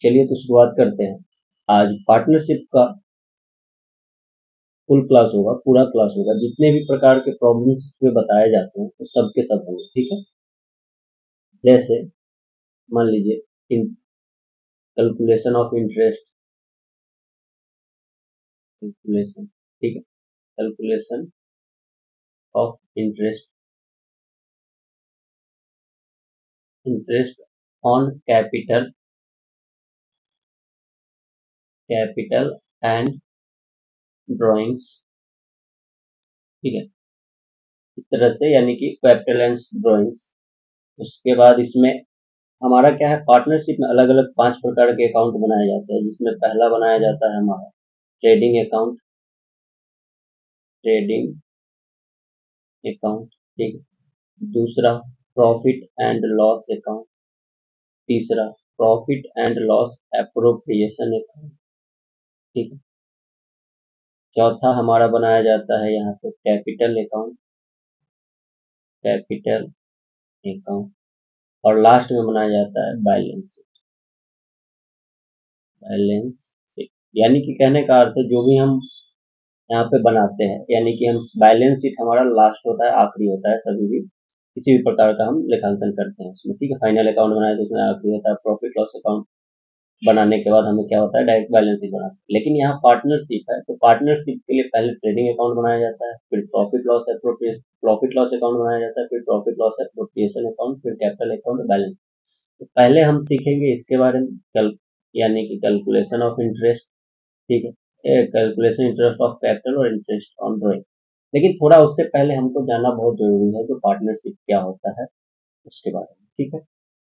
चलिए तो शुरुआत करते हैं। आज पार्टनरशिप का फुल क्लास होगा, पूरा क्लास होगा। जितने भी प्रकार के प्रॉब्लम्स इसमें बताए जाते हैं वो सब के सब होंगे, ठीक है। जैसे मान लीजिए इन कैलकुलेशन ऑफ इंटरेस्ट, कैलकुलेशन, ठीक है, calculation of interest, interest on capital, capital and drawings, ठीक है, इस तरह से, यानी कि कैपिटल एंड ड्राइंग्स। उसके बाद इसमें हमारा क्या है, पार्टनरशिप में अलग अलग 5 प्रकार के अकाउंट बनाए जाते हैं, जिसमें पहला बनाया जाता है हमारा ट्रेडिंग अकाउंट, ट्रेडिंग अकाउंट, ठीक है। दूसरा प्रॉफिट एंड लॉस अकाउंट, तीसरा profit and loss appropriation account, ठीक है। चौथा हमारा बनाया जाता है यहाँ पे कैपिटल अकाउंट, कैपिटल अकाउंट। और लास्ट में बनाया जाता है बैलेंस शीट, बैलेंस शीट। यानी कि कहने का अर्थ है जो भी हम यहाँ पे बनाते हैं, यानी कि हम बैलेंस शीट हमारा लास्ट होता है, आखिरी होता है। सभी भी किसी भी प्रकार का हम लेखांकन करते हैं उसमें, ठीक है। फाइनल अकाउंट बनाए तो उसमें आखिरी होता है। प्रॉफिट लॉस अकाउंट बनाने के बाद हमें क्या होता है, डायरेक्ट बैलेंस शीट बनाते हैं। लेकिन यहाँ पार्टनरशिप है तो पार्टनरशिप के लिए पहले ट्रेडिंग अकाउंट बनाया जाता है, फिर प्रॉफिट लॉस अकाउंट बनाया जाता है, फिर प्रॉफिट लॉस एप्रोप्रिएशन अकाउंट, फिर कैपिटल अकाउंट, बैलेंस। तो पहले हम सीखेंगे इसके बारे में यानी कि कैलकुलेशन ऑफ इंटरेस्ट, ठीक है, कैलकुलेशन इंटरेस्ट ऑफ कैपिटल और इंटरेस्ट ऑन ड्रॉइंग। लेकिन थोड़ा उससे पहले हमको जानना बहुत जरूरी है जो पार्टनरशिप क्या होता है उसके बारे में, ठीक है।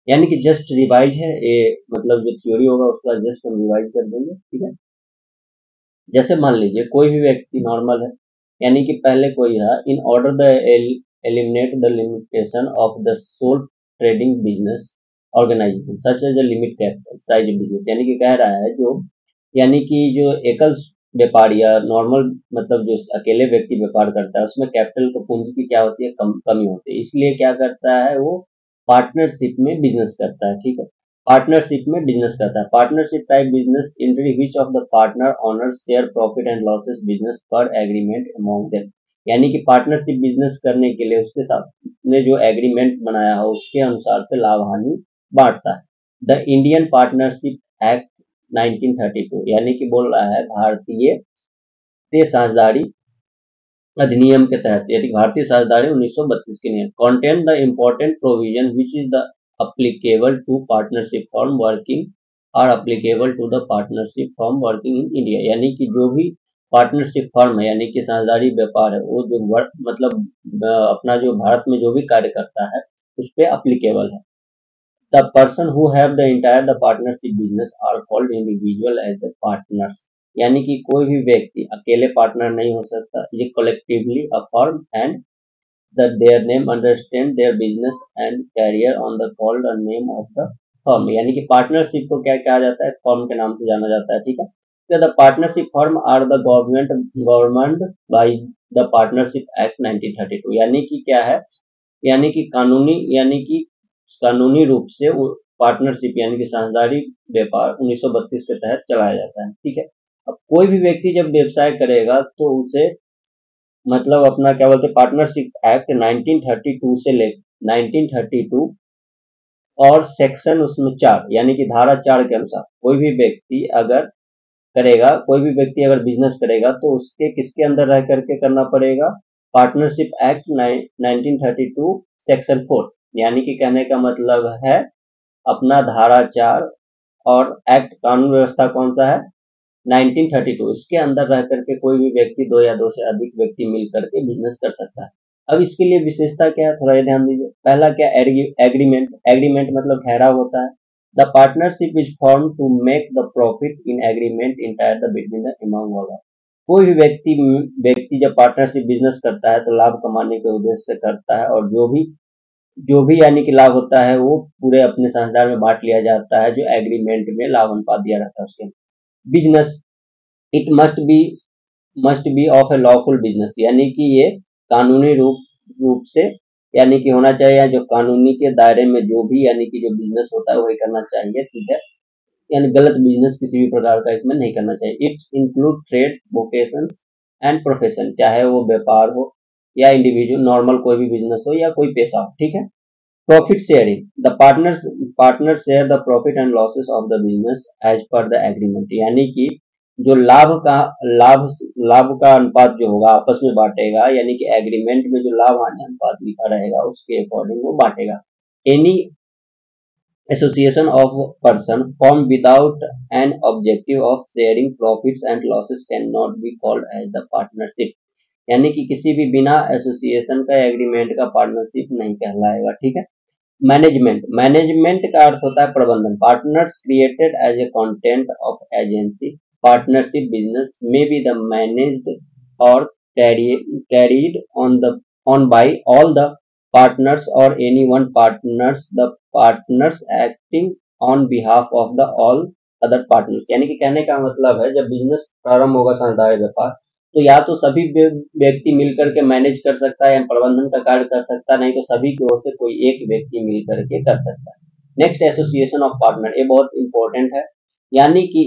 यानी कि जस्ट रिवाइज है ये, मतलब जो थ्योरी होगा उसका जस्ट हम रिवाइज कर देंगे, ठीक है। जैसे मान लीजिए कोई भी व्यक्ति नॉर्मल है, यानी कि पहले कोई है, in order the eliminate the limitation of the sole trading business organisation such as a limit capital size business, यानी कि कह रहा है जो, यानी कि जो एकल व्यापार या नॉर्मल, मतलब जो अकेले व्यक्ति व्यापार करता है उसमें कैपिटल को पूंजी की क्या होती है, कमी होती है। इसलिए क्या करता है वो, पार्टनरशिप में बिजनेस करता है, ठीक है। पार्टनरशिप में बिजनेस करता है। Partnership type business entry which of the partner honours share profit and losses business पर एग्रीमेंट अमॉन्ग देम, यानी कि पार्टनरशिप बिजनेस करने के लिए उसके साथ ने जो एग्रीमेंट बनाया हो उसके अनुसार से लाभ हानि बांटता है। द इंडियन पार्टनरशिप एक्ट 1932, यानी कि बोल रहा है भारतीय साझेदारी अधिनियम के तहत, यानी भारतीय साझेदारी 1932 के नियम contain the important provision which is the applicable to partnership form working are applicable to the partnership form working in India, यानी कि जो भी पार्टनरशिप फर्म है, यानी कि साझेदारी व्यापार है, वो जो मतलब अपना जो भारत में जो भी कार्य करता है उस पर अप्लीकेबल है। The person who have the entire the partnership business are called individual as the partners, यानी कि कोई भी व्यक्ति अकेले पार्टनर नहीं हो सकता। ये collectively a firm and that their name understand their business and career on the called a name of the firm, यानी कि पार्टनरशिप को क्या कहा जाता है, फर्म के नाम से जाना जाता है, ठीक है। So the partnership firm are the government by the partnership act 1932, यानी कि क्या है, यानी कि कानूनी रूप से वो पार्टनरशिप यानी कि साझेदारी व्यापार 1932 के तहत चलाया जाता है, ठीक है। अब कोई भी व्यक्ति जब व्यवसाय करेगा तो उसे मतलब अपना क्या बोलते हैं, पार्टनरशिप एक्ट 1932 से ले 1932 और सेक्शन उसमें 4, यानी कि धारा 4 के अनुसार कोई भी व्यक्ति अगर करेगा, कोई भी व्यक्ति अगर बिजनेस करेगा तो उसके किसके अंदर रह करके करना पड़ेगा, पार्टनरशिप एक्ट 1932 सेक्शन 4, यानी कि कहने का मतलब है अपना धारा 4 और एक्ट कानून व्यवस्था कौन सा है 1932, इसके अंदर रह करके कोई भी व्यक्ति 2 या 2 से अधिक व्यक्ति मिल करके बिजनेस कर सकता है। अब इसके लिए विशेषता क्या है, थोड़ा ये ध्यान दीजिए। पहला क्या, एग्रीमेंट, एग्रीमेंट मतलब ठहराव होता है। The partnership is form to make the profit in agreement entire the between the among all. कोई भी व्यक्ति जब पार्टनरशिप बिजनेस करता है तो लाभ कमाने के उद्देश्य से करता है, और जो भी यानी कि लाभ होता है वो पूरे अपने साझेदार में बांट लिया जाता है, जो एग्रीमेंट में लाभ अनुपात दिया रहता है उसके। Business it must be of A lawful business, यानी कि ये कानूनी रूप से यानी कि होना चाहिए, जो कानूनी के दायरे में जो भी यानी कि जो बिजनेस होता है वही करना चाहिए, ठीक है। यानी गलत बिजनेस किसी भी प्रकार का इसमें नहीं करना चाहिए। It's include trade, vocations and profession, चाहे वो व्यापार हो या इंडिविजुअल नॉर्मल कोई भी बिजनेस हो या कोई पेशा हो, ठीक है। Profit sharing, the partner share the profit and losses of the business as per the agreement, यानी कि जो लाभ लाभ का अनुपात जो होगा आपस में बांटेगा, यानी कि एग्रीमेंट में जो लाभ हानि अनुपात लिखा रहेगा उसके अकॉर्डिंग वो बांटेगा। Any association of person formed without an objective of sharing profits and losses cannot be called as the partnership, यानी कि किसी भी बिना एसोसिएशन का एग्रीमेंट का पार्टनरशिप नहीं कहलाएगा, ठीक है। मैनेजमेंट का अर्थ होता है प्रबंधन। Partners created as a content of agency partnership business में बी द मैनेज्ड और carried on by all the partners or any one partners, the partners acting on behalf of the all other partners, यानी कि कहने का मतलब है जब business प्रारंभ होगा साझेदारी व्यापार, तो या तो सभी व्यक्ति मिलकर के मैनेज कर सकता है या प्रबंधन का कार्य कर सकता है, नहीं तो सभी की ओर से कोई एक व्यक्ति मिलकर के कर सकता है। नेक्स्ट, एसोसिएशन ऑफ पार्टनर, ये बहुत इंपॉर्टेंट है, यानी कि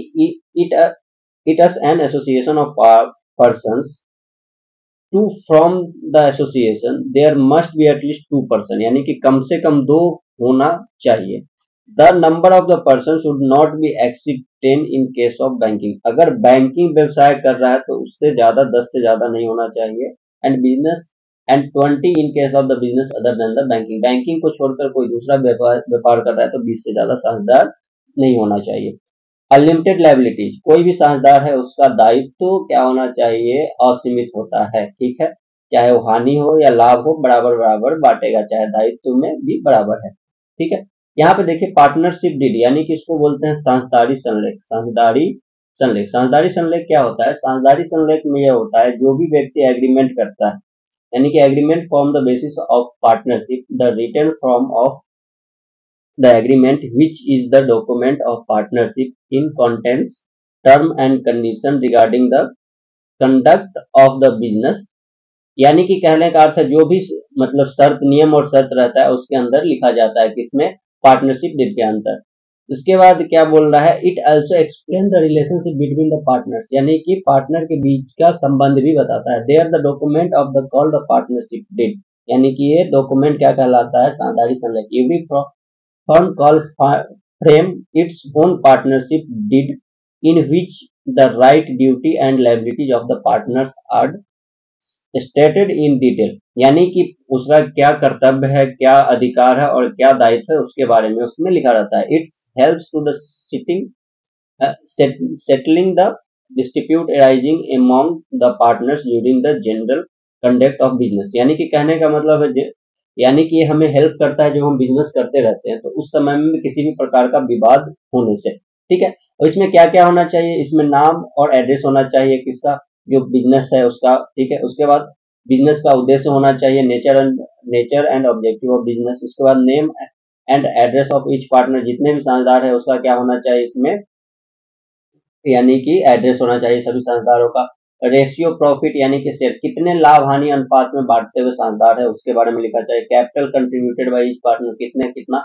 it is an association of persons to from the association there must be at least 2 person, यानी कि कम से कम 2 होना चाहिए। The number of the person should not be exceed 10 in case of banking, अगर बैंकिंग व्यवसाय कर रहा है तो उससे ज्यादा 10 से ज्यादा नहीं होना चाहिए। And business and 20 in case of the business other than the banking, banking को छोड़कर कोई दूसरा व्यापार कर रहा है तो 20 से ज्यादा साझेदार नहीं होना चाहिए। अनलिमिटेड लायबिलिटीज, कोई भी साझेदार है उसका दायित्व तो क्या होना चाहिए, असीमित होता है, ठीक है। चाहे वो हानि हो या लाभ हो बराबर बराबर बांटेगा, चाहे दायित्व में भी बराबर है, ठीक है। यहाँ पे देखिए पार्टनरशिप डीड, यानी कि इसको बोलते हैं साझेदारी संलेख। साझेदारी संलेख क्या होता है? साझेदारी संलेख में यह होता है जो भी व्यक्ति एग्रीमेंट करता है, यानी कि agreement form the basis of partnership, the written form of the agreement which is the document of partnership in contents term and condition regarding the conduct of the business, यानी कि कहने का अर्थ है जो भी मतलब शर्त नियम और शर्त रहता है उसके अंदर लिखा जाता है, किसमें? पार्टनरशिप डीड के अंदर। उसके बाद क्या बोल रहा है? It also explain the relationship between the partners, यानी कि पार्टनर के बीच का संबंध भी बताता है। There the document of the called partnership deed, यानी कि ये डॉक्यूमेंट क्या कहलाता है? साझेदारी संलेख। Every firm call frame its own partnership deed in which the right, duty and liabilities of the partners are stated in detail, यानी कि उसका क्या कर्तव्य है, क्या अधिकार है और क्या दायित्व है उसके बारे में उसमें लिखा रहता है। It's helps to the settling the dispute arising among the partners during the general conduct of business, यानी कि कहने का मतलब है यानी कि ये हमें हेल्प करता है जब हम बिजनेस करते रहते हैं तो उस समय में किसी भी प्रकार का विवाद होने से, ठीक है। और इसमें क्या क्या होना चाहिए? इसमें नाम और एड्रेस होना चाहिए किसका? जो बिजनेस है उसका, ठीक है। उसके बाद बिजनेस का उद्देश्य होना चाहिए, nature and objective of business. उसके बाद name and address of each partner, जितने भी साझेदार है उसका क्या होना चाहिए इसमें, यानी कि एड्रेस होना चाहिए सभी साझेदारों का। रेशियो प्रॉफिट, यानी कि शेयर कितने लाभ हानि अनुपात में बांटते हुए साझेदार है उसके बारे में लिखा चाहिए। Capital contributed by each partner, कितना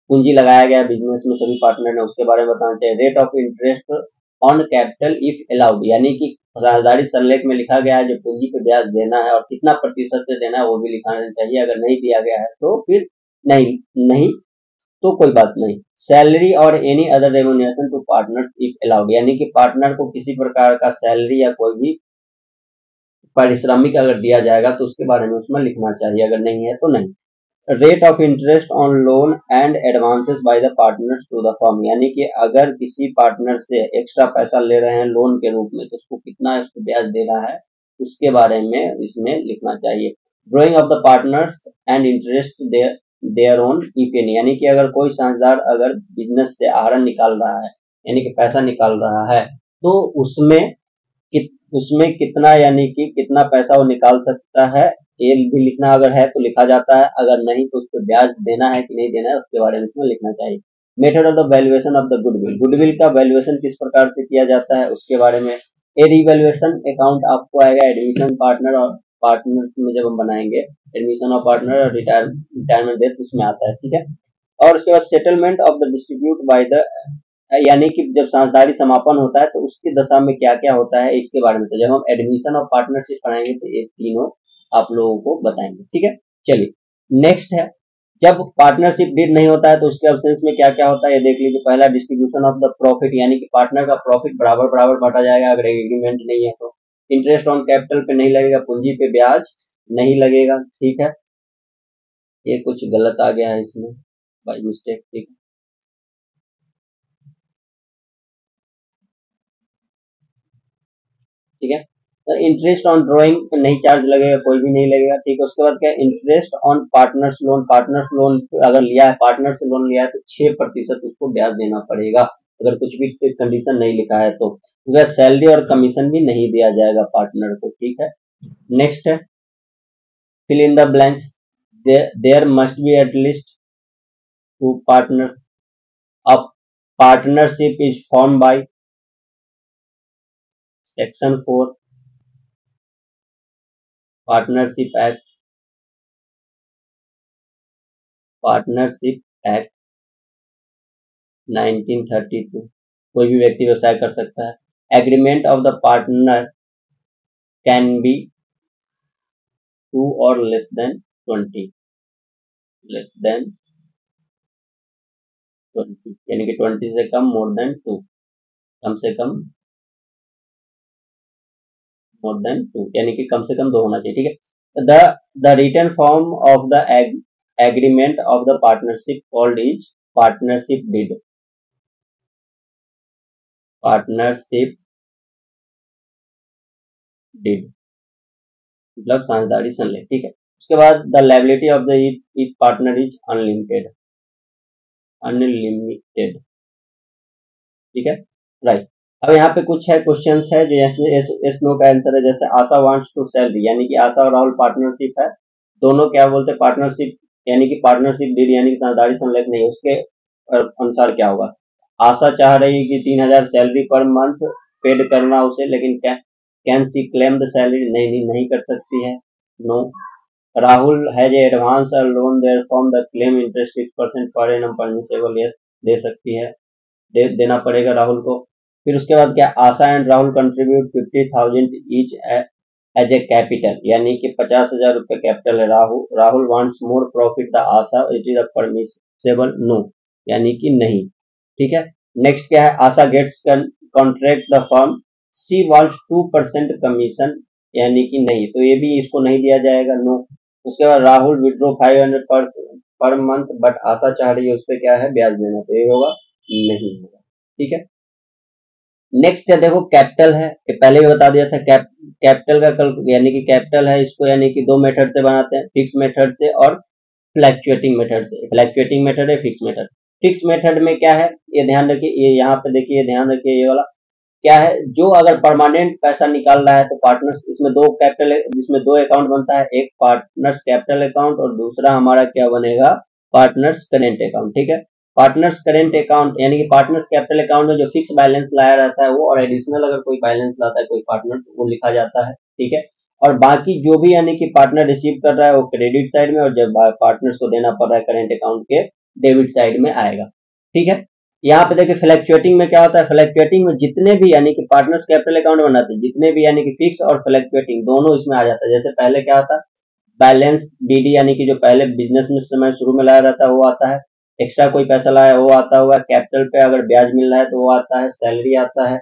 पूंजी लगाया गया बिजनेस में सभी पार्टनर ने उसके बारे में बताना चाहिए। Rate of interest on capital if allowed, यानी कि साझेदारी संलेख में लिखा गया है जो पूंजी पे ब्याज देना है और कितना प्रतिशत से देना है वो भी लिखाना चाहिए। अगर नहीं दिया गया है तो फिर नहीं तो कोई बात नहीं। सैलरी और any other remuneration to partners if allowed, यानी कि पार्टनर को किसी प्रकार का सैलरी या कोई भी पारिश्रमिक अगर दिया जाएगा तो उसके बारे में उसमें लिखना चाहिए, अगर नहीं है तो नहीं। Rate of interest on loan and advances by the partners to the firm, यानी कि अगर किसी पार्टनर से एक्स्ट्रा पैसा ले रहे हैं लोन के रूप में तो उसको कितना उसको ब्याज देना है उसके बारे में इसमें लिखना चाहिए। Drawing of the partners and interest their own if any, यानी कि अगर कोई साझेदार अगर बिजनेस से आहरण निकाल रहा है यानी कि पैसा निकाल रहा है तो उसमें कितना, यानी कि कितना पैसा वो निकाल सकता है ये भी लिखना, अगर है तो लिखा जाता है, अगर नहीं तो उस पर ब्याज देना है कि नहीं देना है उसके बारे में इसमें लिखना चाहिए। Method of the valuation of the goodwill, goodwill का वैल्यूएशन किस प्रकार से किया जाता है उसके बारे में। ए रिवैल्यूएशन अकाउंट आपको आएगा एडमिशन पार्टनर और पार्टनर में जब हम बनाएंगे एडमिशन ऑफ पार्टनर और रिटायरमेंट डेथ उसमें आता है, ठीक है। और उसके बाद settlement of the distribute by the यानी कि जब साझेदारी समापन होता है तो उसकी दशा में क्या क्या होता है इसके बारे में, तो जब हम एडमिशन और पार्टनरशिप पढ़ाएंगे तो ये तीनों आप लोगों को बताएंगे। ठीक है, चलिए नेक्स्ट है, जब पार्टनरशिप डीड नहीं होता है तो उसके अब्सेंस में क्या क्या होता है ये देख लीजिए। पहला, डिस्ट्रीब्यूशन ऑफ द प्रॉफिट, यानी कि पार्टनर का प्रॉफिट बराबर बराबर बांटा जाएगा अगर एग्रीमेंट नहीं है तो। इंटरेस्ट ऑन कैपिटल पे नहीं लगेगा, पूंजी पे ब्याज नहीं लगेगा। ठीक है, ये कुछ गलत आ गया है इसमें बाय मिस्टेक। ठीक है, ठीक है, तो इंटरेस्ट ऑन ड्राइंग नहीं चार्ज लगेगा, कोई भी नहीं लगेगा। ठीक है, उसके बाद क्या, interest on partners loan, partners loan अगर लिया है, पार्टनर से लोन लिया है तो 6% उसको ब्याज देना पड़ेगा अगर कुछ भी कंडीशन नहीं लिखा है तो। सैलरी और कमीशन भी नहीं दिया जाएगा पार्टनर को। ठीक है, नेक्स्ट है, fill in the blanks, there must be at least two partners. A partnership is formed by section 4 partnership act, partnership act 1932। कोई भी व्यक्ति व्यवसाय कर सकता है। Agreement of the partner can be 2 और लेस देन 20, लेस देन 20 यानी कि 20 से कम, मोर देन 2, कम से कम, मोर देन 2 यानी कि कम से कम 2 होना चाहिए। ठीक है, the written form of the agreement of the partnership called is partnership deed, partnership deed मतलब साझेदारी संलेख। ठीक है, उसके बाद the liability of the each partner is unlimited, unlimited. ठीक है, राइट। अब यहाँ पे कुछ है क्वेश्चंस है जो जैसे एस नो का आंसर है। जैसे आशा वांट्स टू सेल, यानी कि आशा और राहुल पार्टनरशिप है, दोनों क्या बोलते हैं, पार्टनरशिप, यानी कि पार्टनरशिप डीड यानी कि साझेदारी संलेख नहीं, उसके अनुसार क्या होगा। आशा चाह रही है कि 3000 सैलरी पर मंथ पेड करना उसे, लेकिन can she claim the salary, नहीं कर सकती है, no. Rahul has advance loan there from the claim interest 6% per annum permissible, yes they सकती है, देना पड़ेगा राहुल को। फिर उसके बाद क्या, Asha and Rahul contribute 50,000 each as a capital, यानी कि 50,000 रुपए कैपिटल है। Rahul wants more profit the Asha, it is a permissible, no यानी कि नहीं। ठीक है, नेक्स्ट क्या है, Asha gets contract the firm, she wants 2% commission, यानी कि नहीं, तो ये भी इसको नहीं दिया जाएगा, नो। उसके बाद Rahul withdraw 500 per month, but आशा चाह रही है उस पर क्या है, ब्याज देना, तो ये होगा नहीं होगा। ठीक है, नेक्स्ट है, देखो कैपिटल है, ये पहले भी बता दिया था। कैपिटल का कल यानी कि कैपिटल है इसको, यानी कि 2 मेथड से बनाते हैं, फिक्स मेथड से और फ्लैक्चुएटिंग मेथड से। फ्लैक्चुएटिंग मेथड है, फिक्स मेथड। फिक्स मेथड में क्या है, ये ध्यान रखिए, ये यहाँ पे देखिए, ध्यान रखिए, ये वाला क्या है, जो अगर परमानेंट पैसा निकाल रहा है तो पार्टनर्स, इसमें दो कैपिटल, जिसमें दो अकाउंट बनता है, एक पार्टनर्स कैपिटल अकाउंट और दूसरा हमारा क्या बनेगा, पार्टनर्स करेंट अकाउंट। ठीक है, पार्टनर्स करेंट अकाउंट यानी कि पार्टनर्स कैपिटल अकाउंट में जो फिक्स बैलेंस लाया रहता है वो, और एडिशनल अगर कोई बैलेंस लाता है कोई पार्टनर तो वो लिखा जाता है। ठीक है, और बाकी जो भी यानी कि पार्टनर रिसीव कर रहा है वो क्रेडिट साइड में, और जब पार्टनर्स को देना पड़ रहा है करेंट अकाउंट के डेबिट साइड में आएगा। ठीक है, यहाँ पे देखिए फ्लैक्चुएटिंग में क्या होता है, फ्लैक्चुएटिंग में जितने भी यानी कि पार्टनर्स कैपिटल अकाउंट बनाते हैं, जितने भी यानी कि फिक्स और फ्लैक्चुएटिंग दोनों इसमें आ जाता है। जैसे पहले क्या आता है, बैलेंस डीडी, यानी कि जो पहले बिजनेस में समय शुरू में लाया रहता है वो आता है, एक्स्ट्रा कोई पैसा लाया वो आता हुआ, कैपिटल पे अगर ब्याज मिल रहा है तो वो आता है, सैलरी आता है,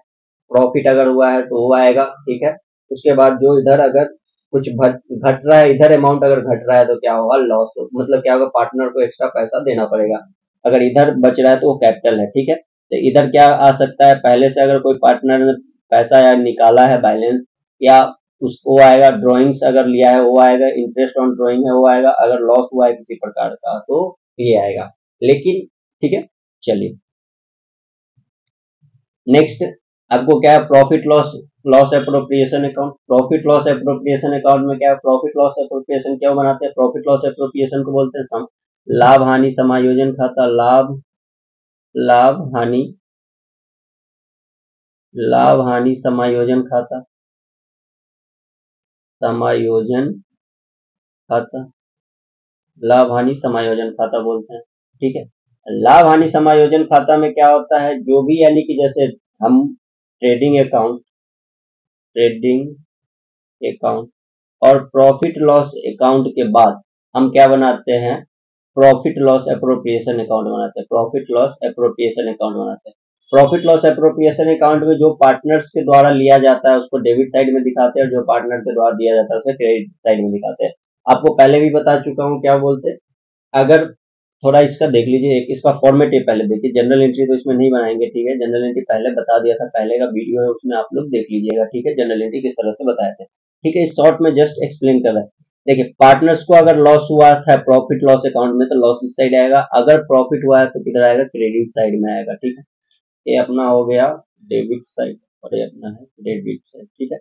प्रॉफिट अगर हुआ है तो वो आएगा। ठीक है, उसके बाद जो इधर अगर कुछ घट रहा है, इधर अमाउंट अगर घट रहा है तो क्या होगा, लॉस, मतलब क्या होगा, पार्टनर को एक्स्ट्रा पैसा देना पड़ेगा। अगर इधर बच रहा है तो वो कैपिटल है। ठीक है, तो इधर क्या आ सकता है, पहले से अगर कोई पार्टनर ने पैसा या निकाला है बैलेंस, या उसको आएगा, ड्राइंग्स अगर लिया है वो आएगा, इंटरेस्ट ऑन ड्राइंग है वो आएगा, अगर लॉस हुआ है किसी प्रकार का तो ये आएगा। लेकिन ठीक है, चलिए नेक्स्ट, आपको क्या है, profit loss, loss appropriation account. Profit loss appropriation account में क्या है, प्रॉफिट लॉस एप्रोप्रिएशन क्यों बनाते हैं, प्रॉफिट लॉस एप्रोप्रिएशन को बोलते हैं लाभ हानि समायोजन खाता। लाभ हानि, लाभ हानि समायोजन खाता, समायोजन खाता, लाभ हानि समायोजन खाता बोलते हैं। ठीक है, लाभ हानि समायोजन खाता में क्या होता है, जो भी यानी कि जैसे हम ट्रेडिंग अकाउंट और प्रॉफिट लॉस अकाउंट के बाद हम क्या बनाते हैं, प्रॉफिट लॉस एप्रोप्रिएशन अकाउंट बनाते हैं। प्रॉफिट लॉस एप्रोप्रिएशन अकाउंट बनाते हैं। प्रॉफिट लॉस एप्रोप्रिएशन अकाउंट में जो पार्टनर्स के द्वारा लिया जाता है उसको डेबिट साइड में दिखाते हैं, और जो पार्टनर के द्वारा दिया जाता है उसे क्रेडिट साइड में दिखाते हैं। आपको पहले भी बता चुका हूँ क्या बोलते हैं। अगर थोड़ा इसका देख लीजिए, एक इसका फॉर्मेट पहले देखिए। जनरल एंट्री तो इसमें नहीं बनाएंगे, ठीक है। जनरल एंट्री पहले बता दिया था, पहले का वीडियो है उसमें आप लोग देख लीजिएगा, ठीक है। जनरल एंट्री किस तरह से बताए थे, ठीक है। इस शॉर्ट में जस्ट एक्सप्लेन कर रहा है। देखिए, पार्टनर्स को अगर लॉस हुआ है प्रॉफिट लॉस अकाउंट में तो लॉस इस साइड आएगा, अगर प्रॉफिट हुआ है तो किधर आएगा, क्रेडिट साइड में आएगा, ठीक है। ये अपना हो गया डेबिट साइड और ये अपना है क्रेडिट साइड, ठीक है।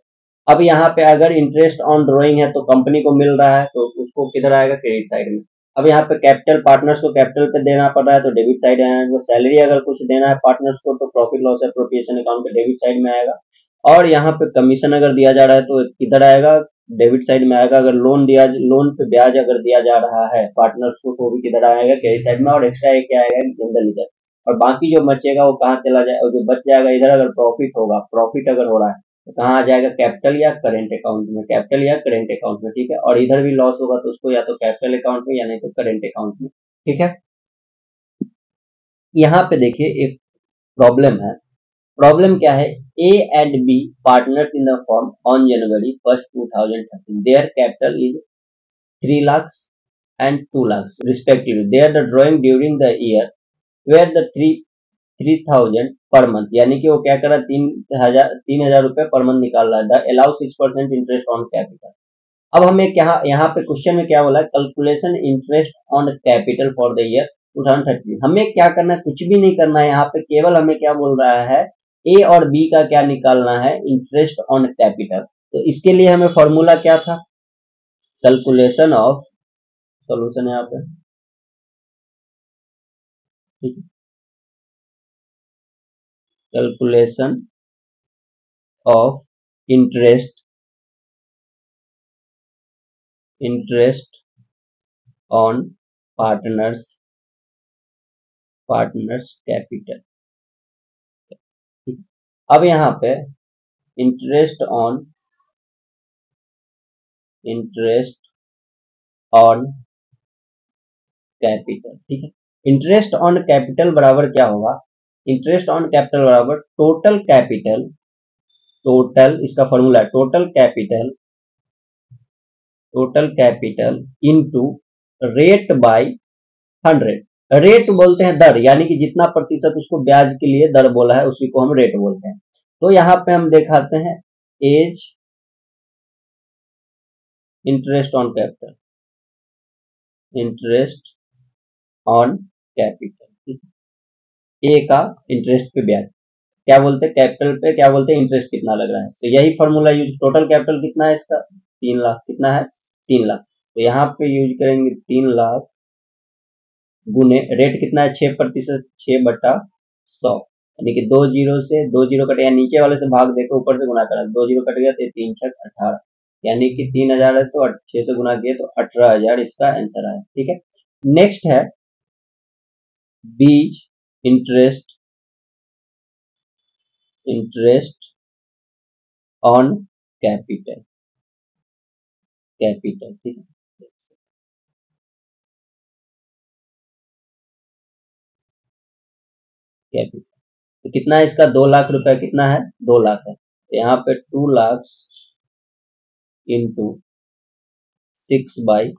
अब यहाँ पे अगर इंटरेस्ट ऑन ड्रॉइंग है तो कंपनी को मिल रहा है तो उसको किधर आएगा, क्रेडिट साइड में। अब यहाँ पे कैपिटल पार्टनर्स को कैपिटल पे देना पड़ रहा है तो डेबिट साइड आएगा। सैलरी अगर कुछ देना है पार्टनर्स को तो प्रॉफिट लॉस एप्रोप्रिएशन अकाउंट पे डेबिट साइड में आएगा। और यहाँ पे कमीशन अगर दिया जा रहा है तो किधर आएगा, डेबिट साइड में आएगा। अगर लोन पे ब्याज अगर दिया जा रहा है पार्टनर्स को तो भी किधर आएगा, क्रेडिट साइड में। और एक्स्ट्रा एक क्या आएगा, जनरल रिजर्व। और बाकी जो बचेगा वो कहाँ चला जाएगा, जो बच जाएगा इधर, अगर प्रॉफिट होगा, प्रॉफिट अगर हो रहा है तो कहाँ आ जाएगा, कैपिटल या करेंट अकाउंट में, कैपिटल या करेंट अकाउंट में, ठीक है। और इधर भी लॉस होगा तो उसको या तो कैपिटल अकाउंट में या नहीं तो करेंट अकाउंट में, ठीक है। यहाँ पे देखिए एक प्रॉब्लम है। प्रॉब्लम क्या है, A and B partners in the form on January 1, 2013 their capital is 3 lakhs and 2 lakhs respectively. They are the drawing during the year where the 3,000 per month, यानी कि वो क्या कर रहा है, 3,000 रुपए पर मंथ निकाल रहा है। The allow 6% interest on capital. अब हमें क्या, यहाँ पे क्वेश्चन में क्या बोला है, calculation interest on capital for the year 2013। हमें क्या करना है, कुछ भी नहीं करना है। यहाँ पे केवल हमें क्या बोल रहा है, ए और बी का क्या निकालना है, इंटरेस्ट ऑन कैपिटल। तो इसके लिए हमें फॉर्मूला क्या था, कैलकुलेशन ऑफ, सोल्यूशन है यहाँ पे, ठीक है। Calculation of interest on partners capital, ठीक है। अब यहाँ पे इंटरेस्ट ऑन कैपिटल, ठीक है। इंटरेस्ट ऑन कैपिटल बराबर क्या होगा, इंटरेस्ट ऑन कैपिटल बराबर टोटल इसका फॉर्मूला है total capital into rate by 100। Rate बोलते हैं दर, यानी कि जितना प्रतिशत उसको ब्याज के लिए दर बोला है उसी को हम रेट बोलते हैं। तो यहाँ पे हम दिखाते हैं एज इंटरेस्ट ऑन कैपिटल, ए का इंटरेस्ट पे ब्याज, क्या बोलते हैं कैपिटल पे, क्या बोलते हैं इंटरेस्ट कितना लग रहा है। तो यही फॉर्मूला यूज, टोटल कैपिटल कितना है इसका, 3 लाख, कितना है 3 लाख। तो यहाँ पे यूज करेंगे 3 लाख गुने रेट कितना है 6%, 6/100, यानी कि 2 जीरो से 2 जीरो कटेगा, नीचे वाले से भाग देकर ऊपर से गुना करा, 2 जीरो कट गया तो 3 6 18, यानी कि 3,000 है तो 6 से गुना किए तो 18,000 इसका आंसर आया, ठीक है। नेक्स्ट है बी, इंटरेस्ट ऑन कैपिटल, ठीक है। कैपिटल तो कितना है इसका, 2 लाख रुपए, कितना है 2 लाख है। तो यहाँ पे 2 लाख इंटू 6/100,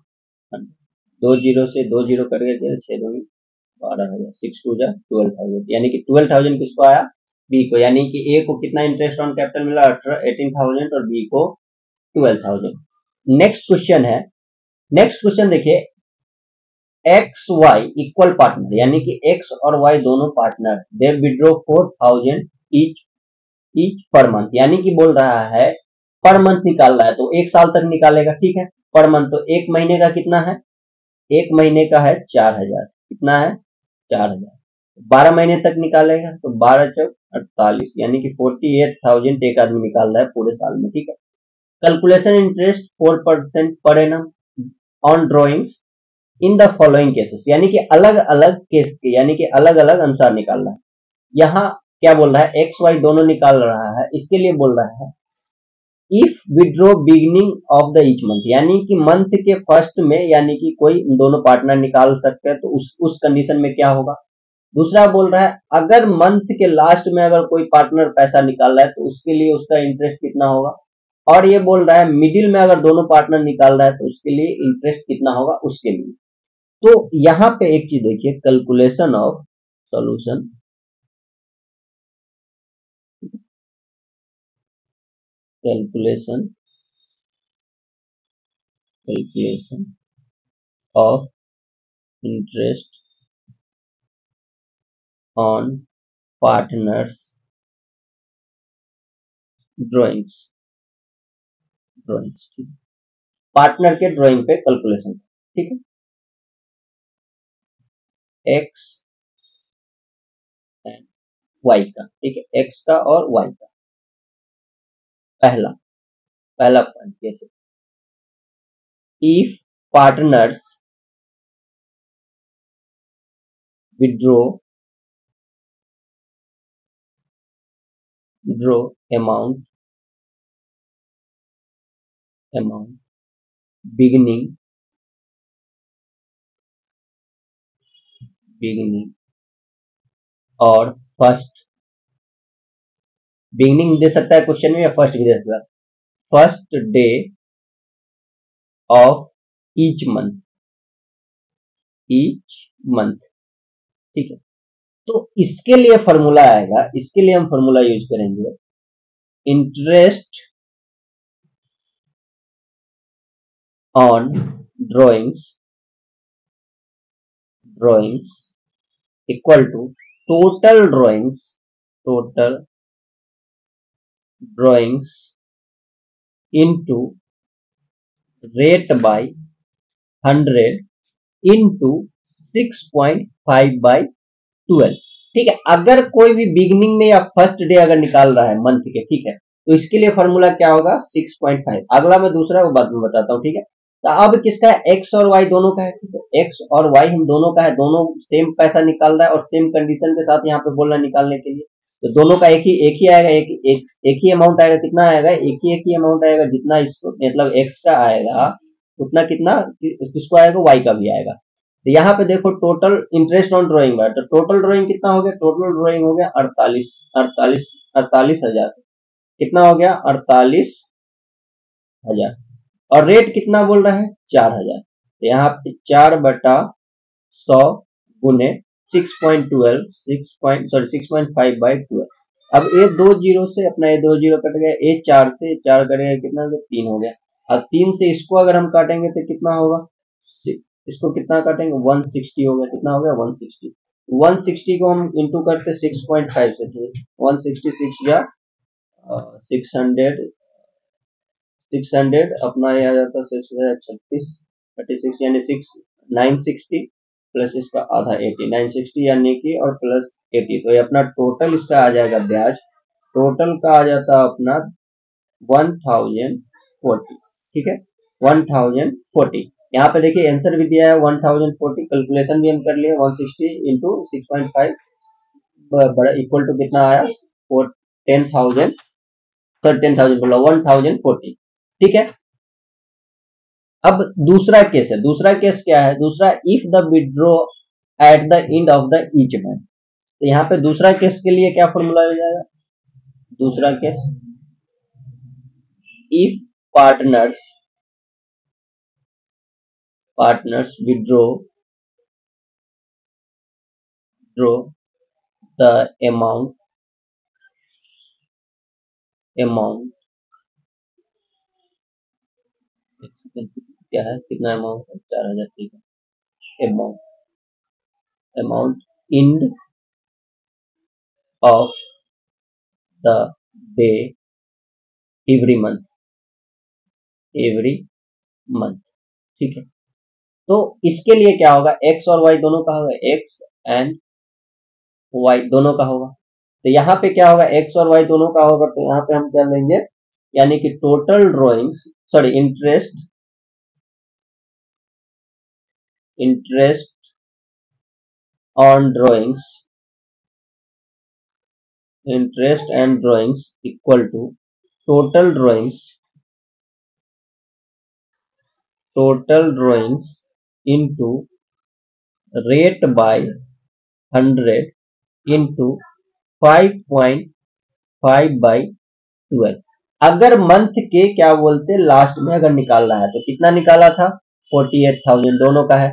2 जीरो से 2 जीरो कट गए, 6 2 12,000, 6 2 जा 12,000, यानी कि 12,000 किसको आया, बी को, यानी कि ए को कितना इंटरेस्ट ऑन कैपिटल मिला 18,000 और बी को 12,000। नेक्स्ट क्वेश्चन देखिए, एक्स वाई इक्वल पार्टनर, यानी कि एक्स और वाई दोनों पार्टनर, दे विड्रॉ 4,000 ईच पर मंथ, यानी कि बोल रहा है पर मंथ निकाल रहा है तो 1 साल तक निकालेगा, ठीक है। पर मंथ तो 1 महीने का कितना है, 1 महीने का है 4,000, कितना है 4,000। 12 महीने तक निकालेगा तो 12 चौक 48, यानी कि 48,000 एक आदमी निकाल रहा है पूरे साल में, ठीक है। Calculation interest 4% per annum on drawings in the following cases, यानी कि अलग अलग केस के, यानी कि अलग अलग अनुसार निकालना है। यहाँ क्या बोल रहा है, एक्स वाई दोनों निकाल रहा है, इसके लिए बोल रहा है if withdraw beginning of the each month, यानी कि मंथ के फर्स्ट में, यानी कि कोई दोनों पार्टनर निकाल सकते हैं, तो उस कंडीशन में क्या होगा। दूसरा बोल रहा है अगर मंथ के लास्ट में अगर कोई पार्टनर पैसा निकाल रहा है तो उसके लिए उसका इंटरेस्ट कितना होगा। और ये बोल रहा है मिडिल में अगर दोनों पार्टनर निकाल रहा है तो उसके लिए इंटरेस्ट कितना होगा उसके लिए। तो यहाँ पे एक चीज देखिए, calculation of solution, calculation calculation of interest on partners drawings, drawings ठीक है, पार्टनर के ड्राइंग पे कैलकुलेशन, ठीक है, एक्स एंड वाई का, ठीक है, एक्स का और वाई का। पहला पहला पॉइंट कैसे, if partners withdraw draw amount beginning और फर्स्ट, बिगिनिंग दे सकता है क्वेश्चन में या फर्स्ट भी दे सकता है, first day of each month, ठीक है। तो इसके लिए फॉर्मूला आएगा, इसके लिए हम फॉर्मूला यूज करेंगे interest on drawings equal to total drawings into rate by 100 into 6.5/12, ठीक है। अगर कोई भी बिगिनिंग में या फर्स्ट डे अगर निकाल रहा है मंथ के, ठीक है, तो इसके लिए फॉर्मूला क्या होगा 6.5, अगला मैं दूसरा वो बाद में बताता हूँ, ठीक है। तो अब किसका है, एक्स और वाई दोनों का है, ठीक है, एक्स और वाई हम दोनों का है, दोनों सेम पैसा निकाल रहा है और सेम कंडीशन के साथ यहाँ पे बोल रहा है निकालने के लिए। तो दोनों का एक ही आएगा, एक ही अमाउंट आएगा, कितना आएगा, एक ही अमाउंट आएगा, जितना इसको मतलब एक्स का आएगा उतना कितना किसको आएगा, वाई का भी आएगा। तो यहाँ पे देखो टोटल इंटरेस्ट ऑन ड्रॉइंग है, तो टोटल ड्रॉइंग कितना हो गया, टोटल ड्रॉइंग हो गया 48,000, कितना हो गया 48,000, और रेट कितना बोल रहा है 4,000। तो यहाँ पे 4/100 गुने 6.12 6.5/12। अब ये 2 जीरो से अपना ये 2 जीरो कट गया, ये 4 से 4 कट गया, कितना हो गया 3 हो गया। अब 3 से इसको अगर हम काटेंगे तो कितना होगा, इसको कितना काटेंगे 160 हो गया, कितना हो गया 160। 160 को हम इंटू करते 6.5 से, 166 या 600 अपना ये आ जाता है 36 36 यानी 960 प्लस इसका आधा 80, 960 यानी कि और प्लस 80, तो ये अपना टोटल इसका आ जाएगा ब्याज, टोटल का आ जाता है अपना 1040, ठीक है 1040। यहाँ पे देखिए आंसर भी दिया है 1040, कैलकुलेशन भी हम कर लिए 160 इंटू 6.5 बड़ा इक्वल टू कितना आया 10,000, सर 10,000 बोला 1040, ठीक है। अब दूसरा केस है, दूसरा केस क्या है, दूसरा if the withdraw at the end of the each month. तो यहाँ पे दूसरा केस के लिए क्या फॉर्मूला हो जाएगा, दूसरा case if partners withdraw the amount क्या है, कितना अमाउंट है 4,000, ठीक है, amount end of the day every month, ठीक है। तो इसके लिए क्या होगा, एक्स और वाई दोनों का होगा, एक्स एंड वाई दोनों का होगा। तो यहाँ पे क्या होगा, एक्स और वाई दोनों का होगा, तो यहाँ पे हम क्या लेंगे, यानी कि total drawings, sorry interest on drawings, interest and drawings equal to total drawings into rate by 100 into 5.5 by 12। अगर मंथ के क्या बोलते लास्ट में अगर निकालना है तो कितना निकाला था 48,000 दोनों का है,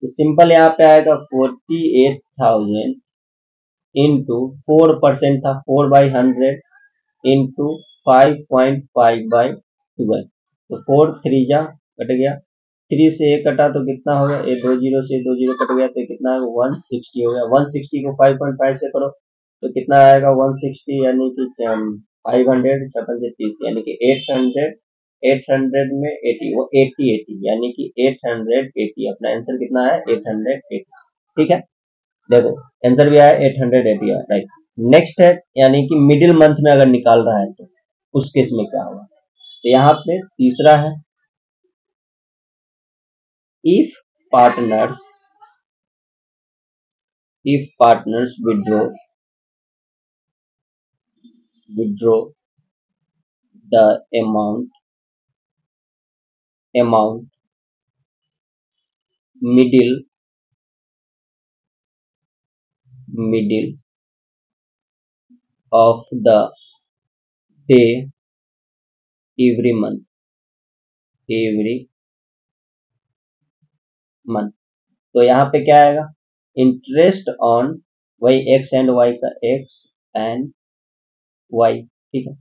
तो सिंपल यहाँ पे आएगा 48,000 इंटू 4% था 4/100 इंटू 5.5/12, तो 4 3 जा कट गया, 3 से 1 कटा तो कितना हो गया, 2 0 से 2 0 कट गया तो कितना 160 हो गया। 160 को 5.5 से करो तो कितना आएगा 160 यानी कि 500 छप्पन से 30 यानी कि 800 में 80 वो 80 यानी कि 880 अपना आंसर कितना है 880। ठीक है, देखो आंसर भी आया 880 है, राइट। नेक्स्ट है यानी कि मिडिल मंथ में अगर निकाल रहा है तो उस केस में क्या होगा, तो यहाँ पे तीसरा है if partners withdraw the amount middle of the day every month, तो यहाँ पे क्या आएगा इंटरेस्ट ऑन वही एक्स एंड वाई का एक्स एंड वाई, ठीक है,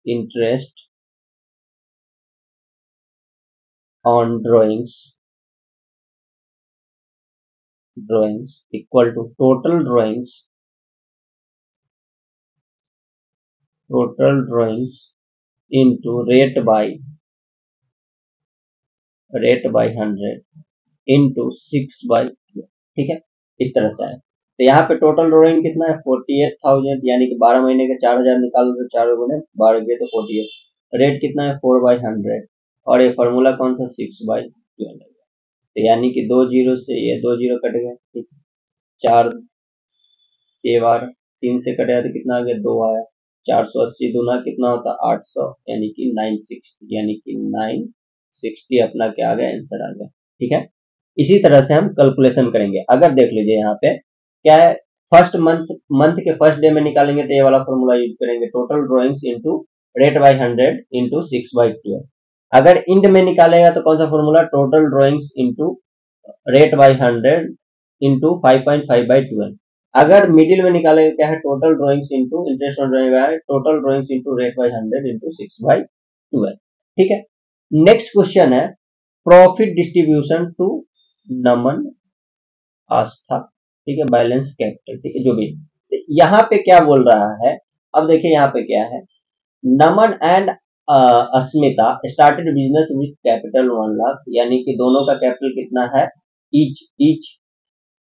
interest on drawings equal to total drawings into rate by 100 into 6/12, ठीक है, इस तरह से है। तो यहाँ पे टोटल ड्रॉइंग कितना है 48,000 यानी कि 12 महीने के 4,000 निकाल दो, 4 गुने 12 के तो 48, रेट कितना है 4/100 और ये फॉर्मूला कौन सा 6/12, तो यानी कि 2 जीरो से ये 2 जीरो कट गए, ठीक, 4 के बार 3 से कट गया तो कितना आ गया 2 आया, 480 दूना कितना होता 800 यानी कि 960 अपना क्या आ गया आंसर आ गया। ठीक है, इसी तरह से हम कैलकुलेशन करेंगे। अगर देख लीजिए यहाँ पे क्या है फर्स्ट मंथ के फर्स्ट डे में निकालेंगे तो ये वाला फॉर्मूला यूज करेंगे total drawings into rate by 100 into 6/12। अगर इंड में निकालेगा तो कौन सा formula total drawings into rate by 100 into 5.5/12। अगर मिडिल में निकालेगा क्या है total drawings into interest on drawing है total drawings into rate by 100 into 6/12। ठीक है, नेक्स्ट क्वेश्चन है प्रॉफिट डिस्ट्रीब्यूशन टू नमन आस्था, ठीक है, बैलेंस कैपिटल, ठीक है, जो भी यहाँ पे क्या बोल रहा है। अब देखिए यहाँ पे क्या है Naman and Asmita started business with capital 1 lakh यानी कि दोनों का कैपिटल कितना है ईच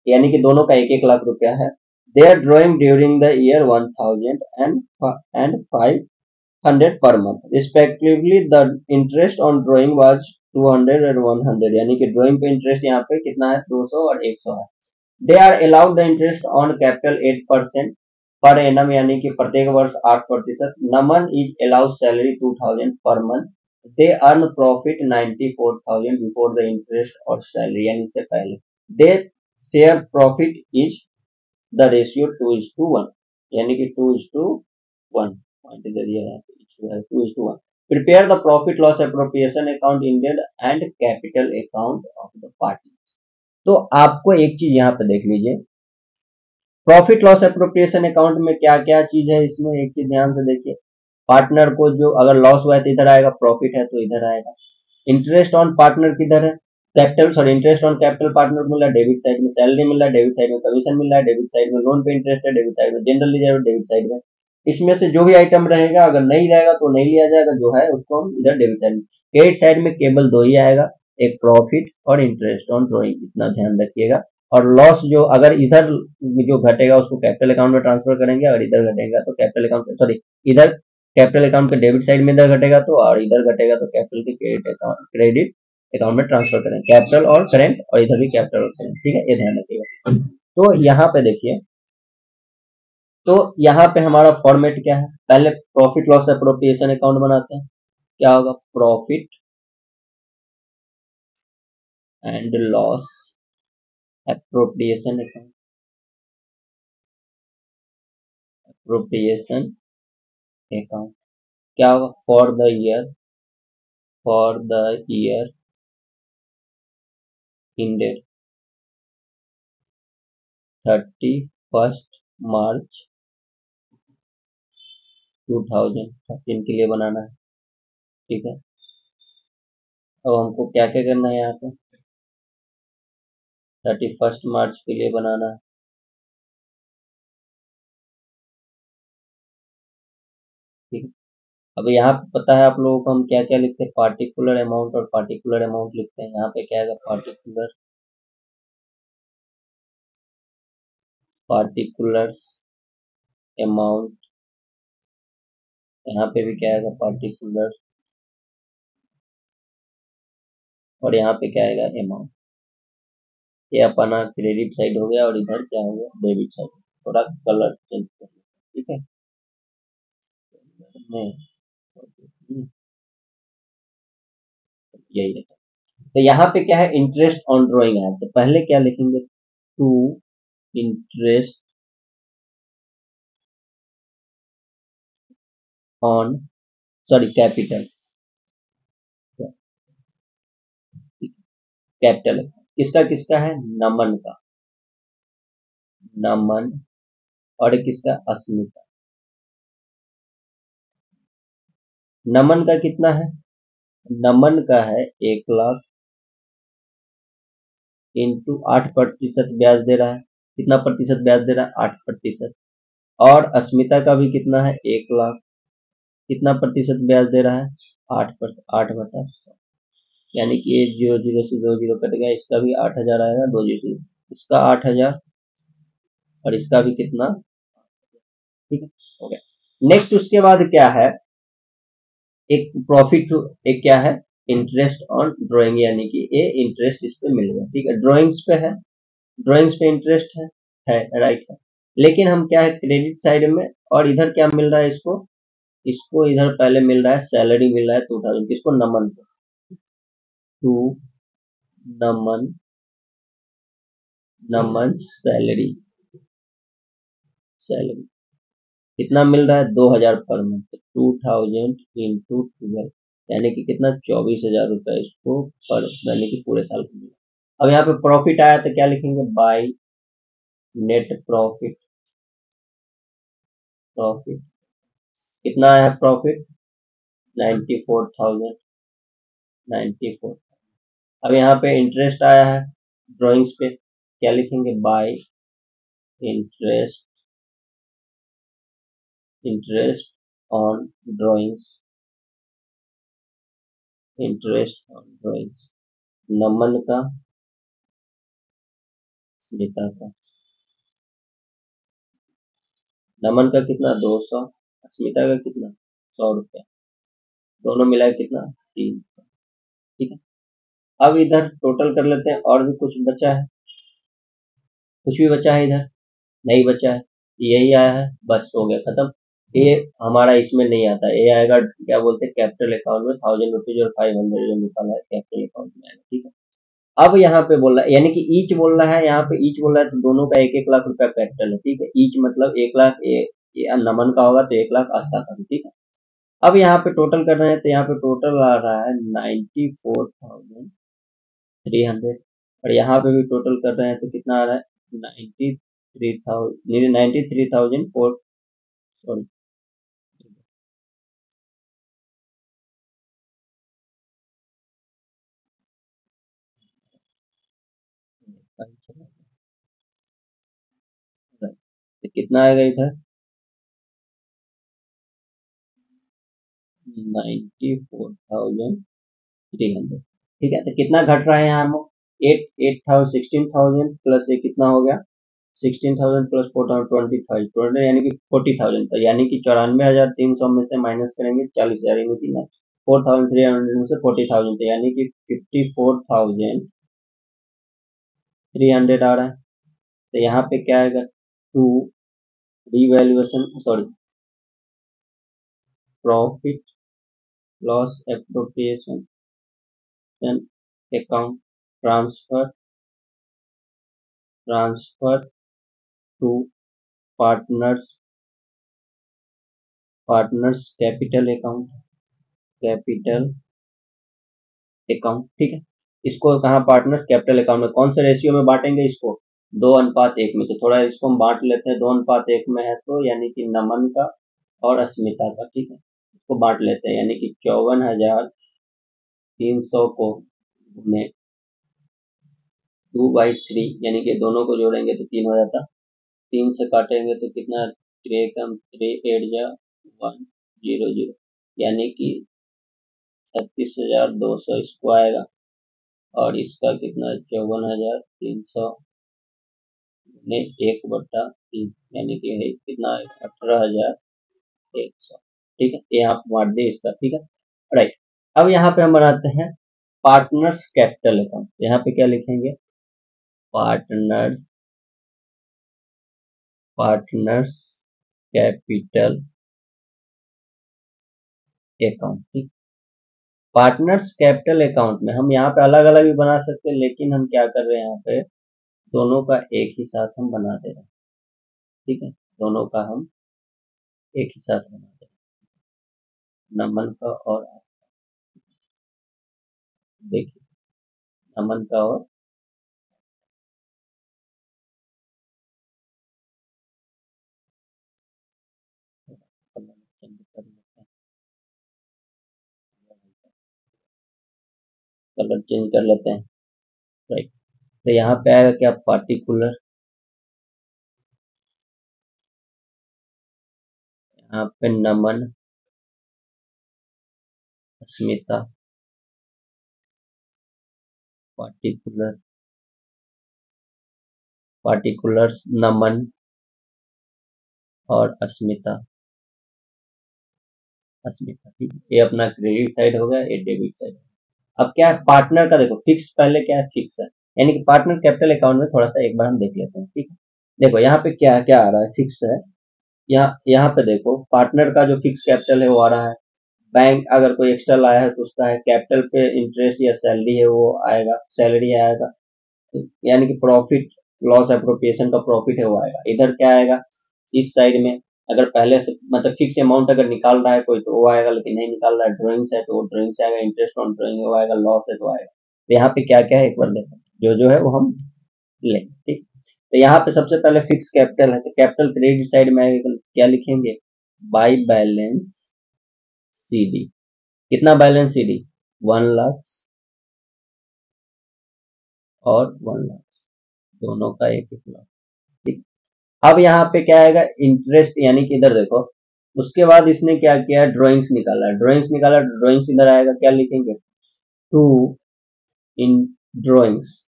यानी कि दोनों का 1-1 लाख रुपया है। They are drawing during the year 1000 and 500 per month respectively। the interest on drawing was 200 और 100 यानी कि ड्राइंग पे इंटरेस्ट यहाँ पे कितना है 200 और 100 है। They are allowed the interest on capital 8% per annum यानी कि प्रत्येक वर्ष 8%। नमन is allowed salary 2000 per month. They earn profit 94,000 before the interest और सैलरी यानी से पहले। They share profit is the ratio 2:1 यानी कि 2:1 2:1। Prepare the profit loss appropriation account Indian and capital account of the party। तो आपको एक चीज यहाँ पे देख लीजिए प्रॉफिट लॉस एप्रोप्रिएशन अकाउंट में क्या क्या चीज है, इसमें एक चीज ध्यान से देखिए पार्टनर को जो अगर लॉस हुआ है तो इधर आएगा, प्रॉफिट है तो इधर आएगा। इंटरेस्ट ऑन पार्टनर किधर है capital interest on capital partner को मिल रहा है डेबिट साइड में, सैलरी मिल रहा है डेबिट साइड में, कमीशन मिल रहा है डेबिट साइड में, लोन पे इंटरेस्ट है डेबिट साइड में, जनरल रिजर्व डेबिट साइड में। इसमें से जो भी आइटम रहेगा अगर नहीं रहेगा तो नहीं लिया जाएगा, जो है उसको हम इधर डेबिट साइड में। क्रेडिट साइड में केवल 2 ही आएगा, एक प्रॉफिट और इंटरेस्ट ऑन ड्रॉइंग, इतना ध्यान रखिएगा। और लॉस जो अगर इधर जो घटेगा उसको कैपिटल अकाउंट में ट्रांसफर करेंगे, अगर इधर घटेगा तो कैपिटल अकाउंट इधर कैपिटल अकाउंट के डेबिट साइड में इधर घटेगा तो, और इधर घटेगा तो कैपिटल के क्रेडिट अकाउंट में ट्रांसफर करें, कैपिटल और करेंट, और इधर भी कैपिटल और करेंट, ठीक है, ये ध्यान रखिएगा। तो यहाँ पे देखिए, तो यहाँ पे हमारा फॉर्मेट क्या है, पहले प्रॉफिट लॉस एप्रोप्रिएशन अकाउंट बनाते हैं। क्या होगा, profit and loss appropriation account, appropriation account क्या होगा, फॉर द ईयर इंडेड 31 मार्च 2013 के लिए बनाना है, ठीक है। अब हमको क्या क्या करना है, यहाँ पे 31 मार्च के लिए बनाना है, ठीक है। अब यहाँ पे पता है आप लोगों को हम क्या क्या लिखते हैं, पार्टिकुलर अमाउंट और पार्टिकुलर अमाउंट लिखते हैं। यहाँ पे क्या आएगा, पार्टिकुलर्स अमाउंट, यहाँ पे भी क्या आएगा, पार्टिकुलर, और यहाँ पे क्या आएगा, अमाउंट। ये अपना क्रेडिट साइड हो गया, और इधर क्या हो गया, डेबिट साइड। थोड़ा कलर चेंज कर लेते हैं, ठीक है। यही रहता है। तो यहाँ पे क्या है, इंटरेस्ट ऑन ड्रॉइंग है, तो पहले क्या लिखेंगे, to interest on, sorry capital, capital किसका किसका है, नमन का, नमन, और किसका, अस्मिता। नमन का कितना है, नमन का है 1 लाख इंटू 8% ब्याज दे रहा है। कितना प्रतिशत ब्याज दे रहा है, 8%। और अस्मिता का भी कितना है, 1 लाख, कितना प्रतिशत ब्याज दे रहा है, 8/100, यानी कि ये 0 0 से 2 0 कट गया, इसका भी 8,000 आएगा, 2 0 इसका 8,000, और इसका भी कितना, ठीक है, हो गया। नेक्स्ट उसके बाद क्या है, एक प्रॉफिट, एक क्या है, इंटरेस्ट ऑन ड्राइंग, यानी कि ये इंटरेस्ट इस पे मिल गया, ठीक है, ड्राइंग्स पे है, ड्राइंग्स पे इंटरेस्ट है राइट है। लेकिन हम क्या है, क्रेडिट साइड में, और इधर क्या मिल रहा है इसको, इसको इधर पहले मिल रहा है सैलरी, मिल रहा है 2000, किसको, नमन को, to Naman, Naman salary, salary कितना मिल रहा है, 2,000 पर मंथ, 2000 इंटू 12, यानी कि कितना, 24,000 रुपए इसको पर, यानी कि पूरे साल को मिला। अब यहाँ पे प्रॉफिट आया तो क्या लिखेंगे, बाय नेट प्रॉफिट, प्रॉफिट कितना आया प्रॉफिट, 94,000, 94। अब यहाँ पे इंटरेस्ट आया है ड्राइंग्स पे, क्या लिखेंगे, by interest, interest on drawings, interest on drawings, Naman का, स्मिता का। नमन का कितना, 200, स्मिता का कितना, 100 रुपया, दोनों मिला कितना, 300, ठीक है। अब इधर टोटल कर लेते हैं, और भी कुछ बचा है, कुछ भी बचा है इधर, नहीं बचा है, यही आया है, बस हो गया खत्म। ये हमारा इसमें नहीं आता, ये आएगा क्या बोलते हैं, कैपिटल अकाउंट में 1000 रुपीज और 500 जो निकाला है कैपिटल अकाउंट में आएगा, ठीक है। अब यहाँ पे बोल रहा है, यानी कि ईच बोल रहा है, यहाँ पे ईच बोल रहा है, तो दोनों का 1-1 लाख रुपया कैपिटल है, ठीक है। ईच मतलब 1 लाख, ये नमन का होगा तो 1 लाख आस्था का भी, ठीक है। अब यहाँ पे टोटल कर रहे हैं, तो यहाँ पे टोटल आ रहा है 94,300, और यहाँ पे भी टोटल कर रहे हैं तो कितना आ रहा है, 93,4, सॉरी, तो कितना आएगा इधर, 94,300, ठीक है। तो कितना घट रहा है यहाँ, हम 16,000 प्लस ये कितना हो गया, 16,000 प्लस 4,25, यानी कि 40,000, यानी कि 94,300 में से माइनस करेंगे 40,000, 4,300 में से 40,000 यानी कि 54,300 आ रहा है। तो यहाँ पे क्या आएगा, to revaluation sorry profit loss appropriation account transfer to partners capital account, ठीक है। इसको कहाँ पार्टनर्स कैपिटल अकाउंट में कौन से रेशियो में बांटेंगे, इसको 2:1 में। तो थोड़ा इसको हम बांट लेते हैं, 2:1 में है तो यानी कि नमन का और अस्मिता का, ठीक है। इसको बांट लेते हैं यानी कि 54,300 को में 2/3 यानी कि दोनों को जोड़ेंगे तो 3 हो जाता, 3 से काटेंगे तो कितना, 3 कम 3 8 जा 100 यानी कि 36,200 इसको आएगा। और इसका कितना 54,300 में 1/3 यानी कि है कितना 18,100, ठीक है। ये आप बांट दे इसका, ठीक है, राइट। अब यहाँ पे हम बनाते हैं पार्टनर्स कैपिटल अकाउंट। यहाँ पे क्या लिखेंगे, पार्टनर्स कैपिटल अकाउंट, ठीक। पार्टनर्स कैपिटल अकाउंट में हम यहाँ पे अलग अलग भी बना सकते हैं, लेकिन हम क्या कर रहे हैं, यहाँ पे दोनों का एक ही साथ हम बना दे रहे हैं, ठीक है। दोनों का हम एक ही साथ बना दे रहे हैं, नमन का और देखिए नमन का और कलर चेंज कर लेते हैं, राइट। तो यहाँ पे आएगा क्या, पार्टिकुलर, यहाँ पे नमन अस्मिता, पार्टिकुलर्स नमन और अस्मिता, ठीक है। ये अपना क्रेडिट साइड हो गया, ये डेबिट साइड। अब क्या है, पार्टनर का देखो फिक्स, पहले क्या है, फिक्स है, यानी कि पार्टनर कैपिटल अकाउंट में थोड़ा सा एक बार हम देख लेते हैं, ठीक है। देखो यहाँ पे क्या क्या आ रहा है, फिक्स है। यहाँ पे देखो पार्टनर का जो फिक्स कैपिटल है वो आ रहा है। बैंक अगर कोई एक्स्ट्रा लाया है तो उसका है, कैपिटल पे इंटरेस्ट या सैलरी है वो आएगा, सैलरी आएगा, यानी कि प्रॉफिट लॉस एप्रोप्रिएशन का प्रॉफिट है वो आएगा। इधर क्या आएगा, इस साइड में अगर पहले से मतलब फिक्स अमाउंट अगर निकाल रहा है कोई तो वो आएगा, लेकिन नहीं निकाल रहा है, ड्राइंग्स है तो वो ड्राइंग से आएगा, इंटरेस्ट ऑन ड्राइंग वो आएगा, लॉस है तो आएगा। तो यहाँ पे क्या क्या है एक बार देखो, जो है वो हम लेंगे, ठीक। तो यहाँ पे सबसे पहले फिक्स कैपिटल है, तो कैपिटल क्रेडिट साइड में आएगा, क्या लिखेंगे, बाई बैलेंस CD। कितना बैलेंस CD, 1,00,000 और 1,00,000 दोनों का एक लाख, ठीक। अब यहाँ पे क्या आएगा, इंटरेस्ट, यानी कि इधर देखो, उसके बाद इसने क्या किया, ड्राइंग्स निकाला, ड्राइंग्स इधर आएगा, क्या लिखेंगे, टू इन ड्राइंग्स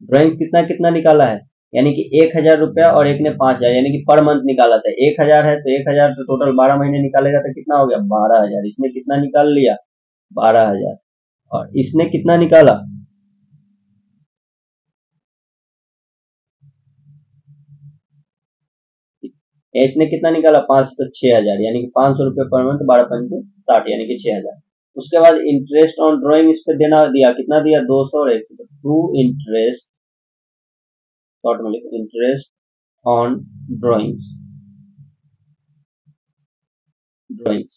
ड्राइंग कितना कितना निकाला है, यानी कि 1,000 रुपया और एक ने 5,000, यानी कि पर मंथ निकाला था। 1,000 है तो 1,000 तो टोटल 12 महीने निकालेगा तो कितना हो गया, 12,000। इसने कितना निकाल लिया, 12,000। और इसने कितना निकाला, इसने कितना निकाला, 5 तो 6,000, यानी कि 500 रुपये पर मंथ, 12×5 = 60 यानी कि 6,000। उसके बाद इंटरेस्ट ऑन ड्राइंग इस पे देना दिया, कितना दिया, 200 और 100, टू इंटरेस्ट, शॉर्ट में लिखो, इंटरेस्ट ऑन ड्राइंग्स,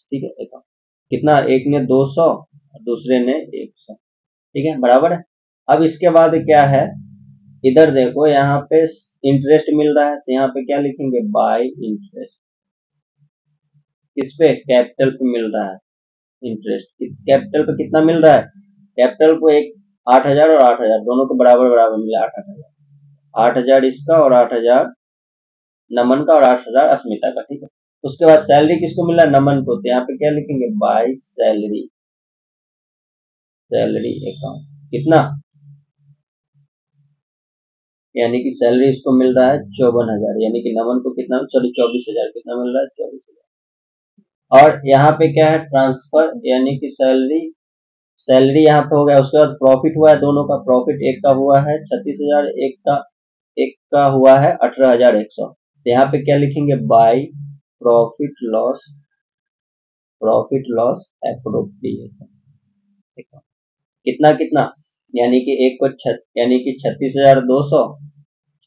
ठीक है। देखो कितना, एक ने 200 और दूसरे ने 100, ठीक है, बराबर है। अब इसके बाद क्या है, इधर देखो यहाँ पे इंटरेस्ट मिल रहा है, तो यहाँ पे क्या लिखेंगे, बाय इंटरेस्ट, किस पे, कैपिटल पे मिल रहा है इंटरेस्ट। कैपिटल पे कितना मिल रहा है, कैपिटल को एक 8,000 और 8,000 दोनों को बराबर बराबर मिला, 8,000, 8,000 इसका और 8,000 नमन का और 8,000 अस्मिता का, ठीक है। उसके बाद सैलरी किसको मिला, नमन को, तो यहाँ पे क्या लिखेंगे, बाय सैलरी अकाउंट, कितना, यानी कि सैलरी इसको मिल रहा है 54,000, यानी कि नमन को कितना, सॉरी 24,000, कितना मिल रहा है, 24,000, और यहाँ पे क्या है, ट्रांसफर यानी कि सैलरी यहाँ पे हो गया। उसके बाद प्रॉफिट हुआ है, दोनों का प्रॉफिट, एक का हुआ है 36,000, एक का हुआ है 18,100। तो यहाँ पे क्या लिखेंगे, बाई प्रॉफिट लॉस एप्रोप्रिएशन। कितना कितना, यानी कि एक को यानी कि 36,200,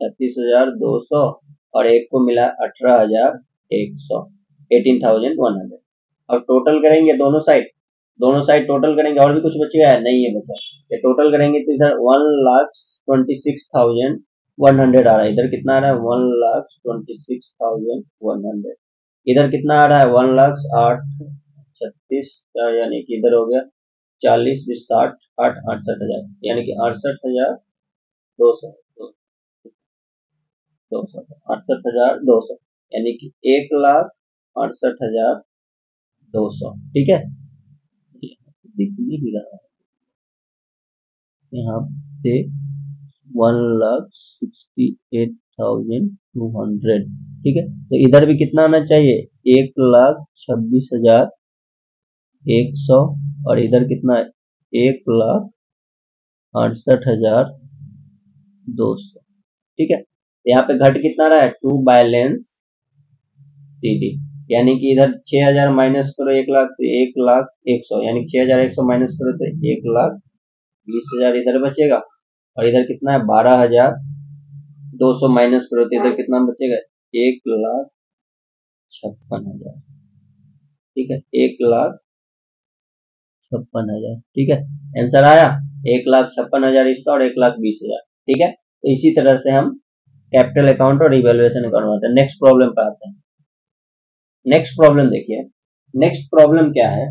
36,200, और एक को मिला 18,100, 18,100। अब टोटल करेंगे दोनों साइड टोटल करेंगे, और भी कुछ बचेगा है, नहीं है बचा। ये टोटल करेंगे तो इधर 1,26,100 आ रहा है, इधर कितना आ रहा है, 1,26,100। इधर कितना आ रहा है, 1,08,36, यानी कि इधर हो गया 40, 20, 60, 8, 68,000, यानी कि 68,200, 68,200, यानी कि 1,68,200। ठीक है, दिख नहीं भी रहा है यहाँ पे, 1,68,200। ठीक है, तो इधर भी कितना आना चाहिए, 1,26,100, और इधर कितना है, 1,68,200। ठीक है, यहाँ पे घट कितना रहा है, टू बैलेंस सीडी, यानी कि इधर 6,000 माइनस करो 1,00,000 तो 1,01,100, यानी 6,100 माइनस करो तो 1,20,000 इधर बचेगा। और इधर कितना है, 12,200 माइनस करो तो इधर कितना बचेगा, 1,56,000। ठीक है, 1,56,000। ठीक है, आंसर आया 1,56,000 इसका, और 1,20,000। ठीक है, तो इसी तरह से हम कैपिटल अकाउंट और इवेल्युएशन अकाउंट बनाते हैं। नेक्स्ट प्रॉब्लम पे आते हैं। नेक्स्ट प्रॉब्लम देखिए, नेक्स्ट प्रॉब्लम क्या है,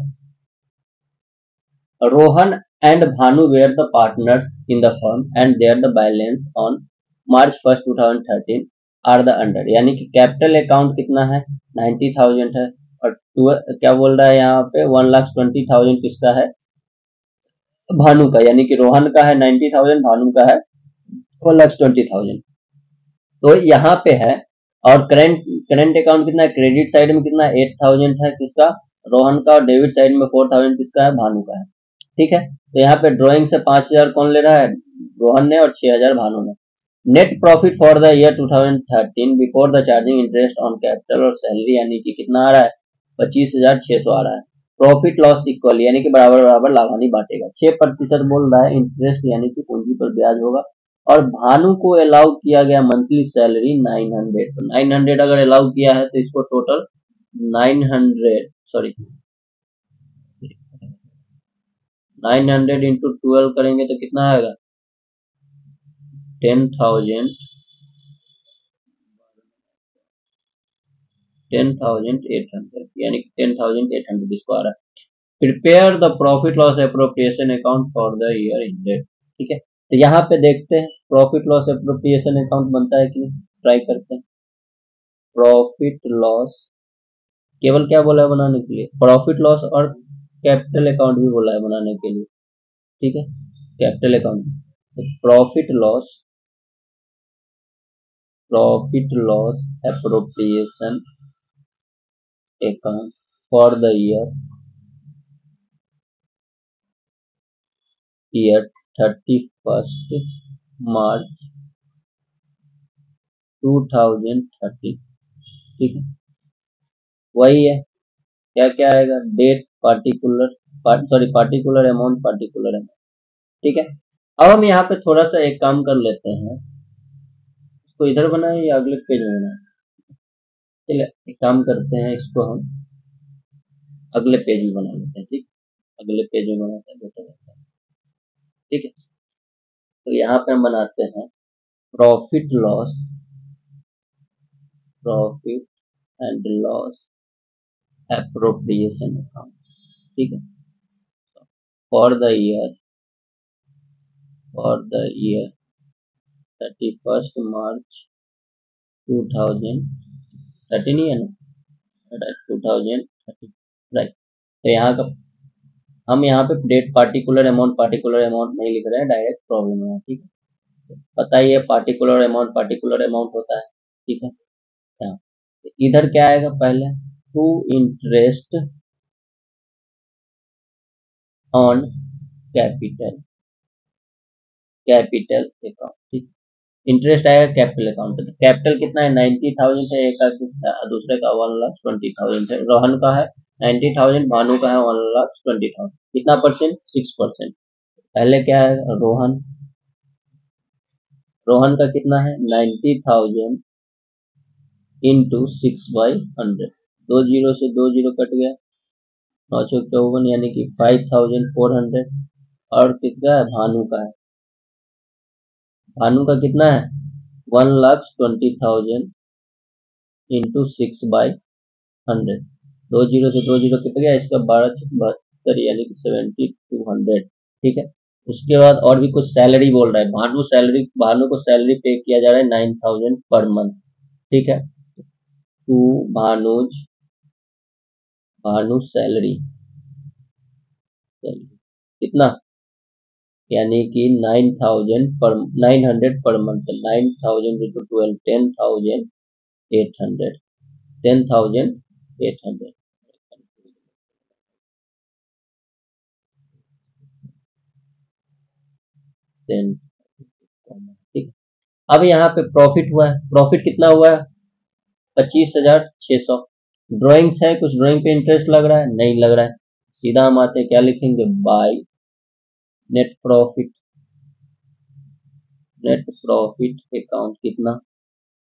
Rohan and Bhanu were the partners in the firm and their the balance on March 1st 2013 are the under, यानी कि कैपिटल अकाउंट कितना है, 90,000 है, और क्या बोल रहा है यहाँ पे, 1,20,000 किसका है, भानु का, यानी कि रोहन का है 90,000, भानु का है 1,20,000। तो यहाँ पे है, और करंट अकाउंट कितना है, क्रेडिट साइड में कितना, 8,000 है किसका, रोहन का, और डेबिट साइड में 4,000 किसका है, भानु का है। ठीक है, तो यहाँ पे ड्रॉइंग से 5,000 कौन ले रहा है, रोहन ने, और 6,000 भानु ने। Net profit for the year 2013 before the charging interest on capital और सैलरी, यानी कि कितना आ रहा है, 25,600 आ रहा है। प्रॉफिट लॉस इक्वल, यानी कि बराबर बराबर लाभानी बांटेगा। 6% बोल रहा है इंटरेस्ट, यानी कि पूंजी पर ब्याज होगा। और भानु को अलाउ किया गया मंथली सैलरी 900, तो 900 अगर अलाउ किया है तो इसको टोटल 900 इंटू 12 करेंगे तो कितना आएगा, 10,800, यानी कि 10,800 इसको आ रहा है। Prepare the profit loss appropriation account for the year ended. ठीक है, तो यहाँ पे देखते हैं प्रॉफिट लॉस एप्रोप्रिएशन अकाउंट बनता है कि नहीं, ट्राई करते हैं। प्रॉफिट लॉस केवल क्या बोला है बनाने के लिए, प्रॉफिट लॉस, और कैपिटल अकाउंट भी बोला है बनाने के लिए। ठीक है, कैपिटल अकाउंट, तो profit loss appropriation account for the year 31st मार्च 2030। ठीक है, वही है, क्या क्या आएगा, डेट, पार्टिकुलर अमाउंट, ठीक है। अब हम यहाँ पे थोड़ा सा एक काम कर लेते हैं, इसको इधर बनाए या अगले पेज में बनाए, चलिए एक काम करते हैं, इसको हम अगले पेज में बना लेते हैं। ठीक, अगले पेज में बनाते हैं, बेटर रहता है। ठीक है, तो यहाँ पे हम बनाते हैं profit and loss appropriation account. ठीक है, फॉर द ईयर 31st मार्च 2013 ही है ना, 2013, राइट। तो यहाँ का हम यहाँ पे डेट, पार्टिकुलर अमाउंट नहीं लिख रहे हैं, डायरेक्ट प्रॉब्लम है। ठीक है, पता ही है पार्टिकुलर अमाउंट होता है। ठीक है, तो इधर क्या आएगा, पहले to interest on capital account, ठीक। इंटरेस्ट आएगा कैपिटल अकाउंट पे। कैपिटल कितना है 90,000 है, एक का कितना दूसरे का 1,20,000 है। रोहन का है 90,000, भानु का है 1,20,000। कितना परसेंट 6%। पहले क्या है रोहन का कितना है 90,000 इंटू 6/100। 2 जीरो से 2 जीरो कट गया, 954 यानी कि 5,400। और कितना है भानु का कितना है 1,20,000 इंटू 6/100। 2 जीरो से 2 जीरो कट गया, इसका 12,72 यानी कि 7,200, ठीक है। उसके बाद और भी कुछ सैलरी बोल रहा है। भानु को सैलरी पे किया जा रहा है 9,000 पर मंथ, ठीक है। टू भानु सैलरी कितना, यानी कि 900 पर मंथ। 9,000 इंटू 12, 10,800। 10,800 ठीक है। अब यहाँ पे प्रॉफिट हुआ है। प्रॉफिट कितना हुआ है 25,600। ड्राइंग्स है, कुछ ड्राइंग पे इंटरेस्ट लग रहा है, नहीं लग रहा है। सीधा हम आते हैं, क्या लिखेंगे बाय नेट प्रॉफिट अकाउंट कितना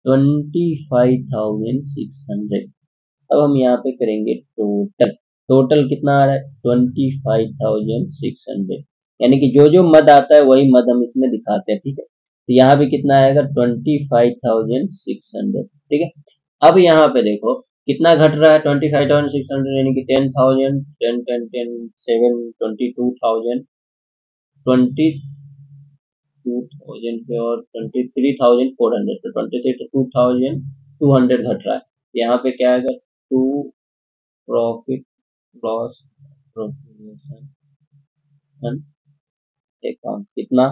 25,600। अब हम यहाँ पे करेंगे टोटल कितना आ रहा है 25,600, यानी कि जो जो मद आता है वही मद हम इसमें दिखाते हैं, ठीक है। तो यहाँ भी कितना आएगा 25,600, ठीक है। अब यहाँ पे देखो कितना घट रहा है 25,600, यानी कि 10,000, 10 10 10 7 22,000, 22,000 पे और 23,400, तो 23,200 घट रहा है। यहाँ पे क्या आएगा टू प्रॉफिट लॉस अकाउंट कितना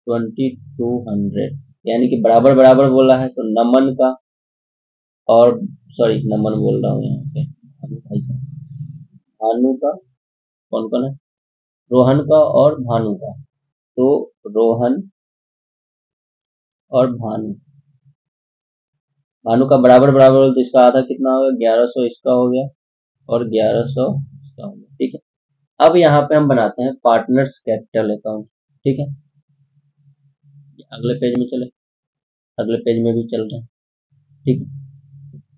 2,200, यानी कि बराबर बराबर बोला है। तो नमन का और नमन बोल रहा हूँ यहाँ पे भानु का, कौन कौन है रोहन का और भानु का। तो रोहन और भानु का बराबर बराबर, तो इसका आधा कितना होगा 1,100 इसका हो गया और 1,100 इसका हो गया, ठीक है। अब यहाँ पे हम बनाते हैं पार्टनर्स कैपिटल अकाउंट, ठीक है। अगले पेज में चले, अगले पेज में भी चल रहे हैं, ठीक है।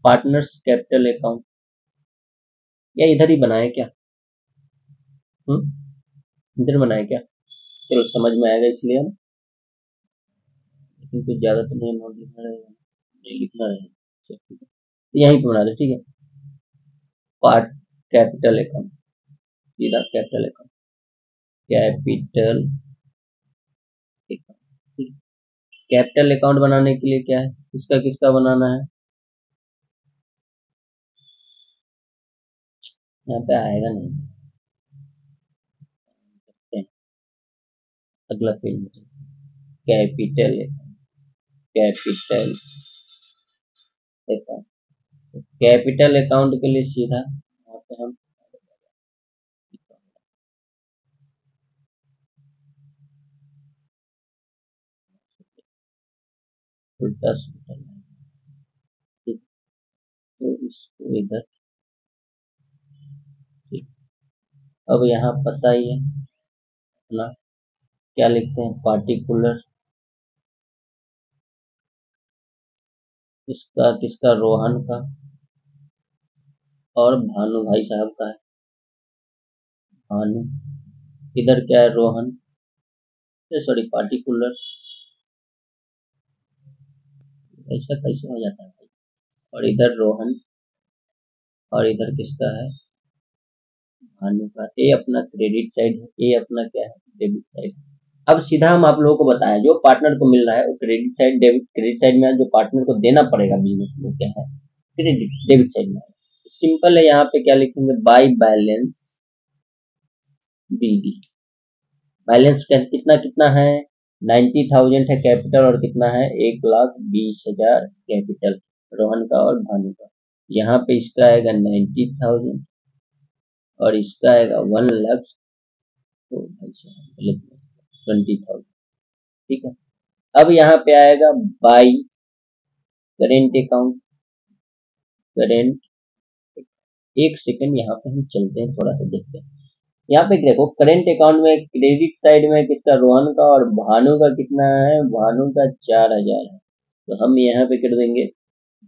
पार्टनर्स कैपिटल अकाउंट या इधर ही बनाए क्या, इधर बनाए क्या, चलो समझ में आएगा इसलिए हम, लेकिन कुछ ज्यादा तो नहीं अमाउंट लिखना रहेगा, नहीं लिखना रहेगा, ठीक है। यहीं पे बना दे, ठीक है। पार्ट कैपिटल अकाउंट, सीधा कैपिटल अकाउंट कैपिटल अकाउंट बनाने के लिए क्या है, किसका किसका बनाना है, यहाँ पे आएगा नहीं, अगला पेज में कैपिटल अकाउंट। कैपिटल अकाउंट के लिए सीधा यहाँ पे हम उल्टा सूत्र, ठीक, तो इसको इधर, ठीक। अब यहाँ पता ही है अपना, क्या लिखते हैं पार्टिकुलर, किसका किसका रोहन का और भानु भाई साहब का है। भानु इधर क्या है रोहन, सॉरी पार्टिकुलर, ऐसा कैसे हो जाता है, और इधर रोहन और इधर किसका है भानु का। ए अपना क्रेडिट साइड है, ए अपना क्या है डेबिट साइड। अब सीधा हम आप लोगों को बताएं, जो पार्टनर को मिल रहा है वो credit side debit, credit side में जो पार्टनर को देना पड़ेगा बिजनेस में क्या है क्रेडिट, डेबिट साइड में। सिंपल है, यहाँ पे क्या लिखेंगे बाय बैलेंस बीडी। बैलेंस कितना कितना है 90,000 है कैपिटल और कितना है 1,20,000 कैपिटल रोहन का और भानु का। यहाँ पे इसका आएगा 90,000 और इसका आएगा 1,00,000। तो 20,000। ठीक है। अब यहाँ पे आएगा बाई करेंट अकाउंट। करेंट, एक सेकंड यहाँ पे हम चलते हैं, थोड़ा सा देखते हैं। यहाँ पे देखो करेंट अकाउंट में क्रेडिट साइड में किसका, रोहन का, और भानु का कितना है, भानु का 4,000 है। तो हम यहाँ पे कर देंगे,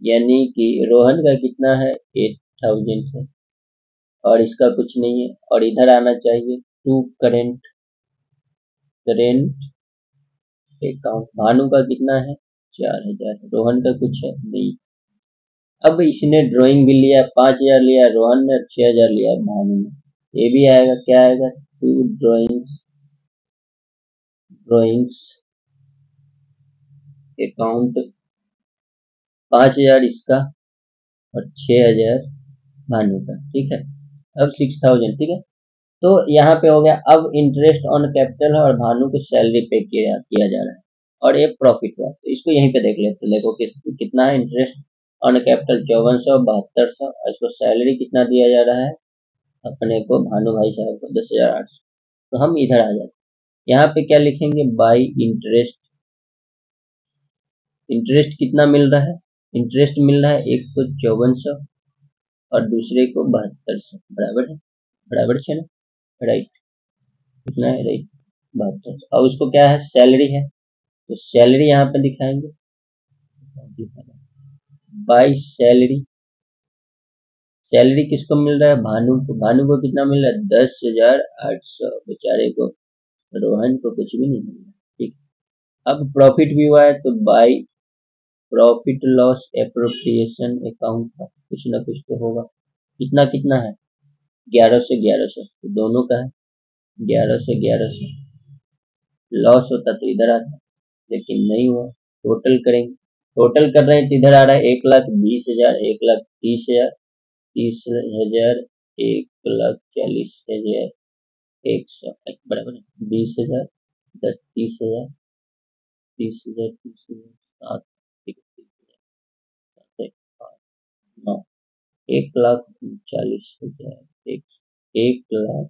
यानी कि रोहन का कितना है 8,000 है और इसका कुछ नहीं है, और इधर आना चाहिए टू करेंट अकाउंट। भानु का कितना है 4,000, रोहन का कुछ है नहीं। अब इसने ड्राइंग भी लिया 5,000 लिया, रोहन ने 6,000 लिया भानु ने। ये भी आएगा, क्या आएगा, टू ड्राइंग्स अकाउंट, 5,000 इसका और 6,000 भानु का। ठीक है। अब 6,000। ठीक है। तो यहाँ पे हो गया। अब इंटरेस्ट ऑन कैपिटल और भानु को सैलरी पे किया जा रहा है और ये प्रॉफिट हुआ, तो इसको यहीं पे देख लेते हैं। देखो कितना है इंटरेस्ट ऑन कैपिटल 5400, 7200, और इसको सैलरी कितना दिया जा रहा है अपने को, भानु भाई साहब को 10,800। तो हम इधर आ जाते हैं। यहाँ पे क्या लिखेंगे, बाई इंटरेस्ट। इंटरेस्ट कितना मिल रहा है, इंटरेस्ट मिल रहा है एक को 5400 और दूसरे को 7200, बराबर है, बराबर है ना, राइट, कितना है, राइट 7200। और उसको क्या है, सैलरी है, तो सैलरी यहाँ पे दिखाएंगे, बाई सैलरी। सैलरी किसको मिल रहा है, भानु को। भानु को कितना मिल रहा है 10,800, बेचारे को, रोहन को कुछ भी नहीं मिल रहा। ठीक। अब प्रॉफिट भी हुआ है, तो by profit loss appropriation account का कुछ ना कुछ तो होगा। कितना कितना है 1100 से 1100, तो दोनों का है 1100 से 1100। लॉस होता तो इधर आता, लेकिन नहीं हुआ। टोटल करेंगे, टोटल कर रहे हैं तो इधर आ रहा है 1,20,000, 1,30,000, 30,000, 1,40,000, 100, बराबर 20,000, 10, 30,000, 30,000, 30,000, 7, 9, 1,39,000, 1,40,000,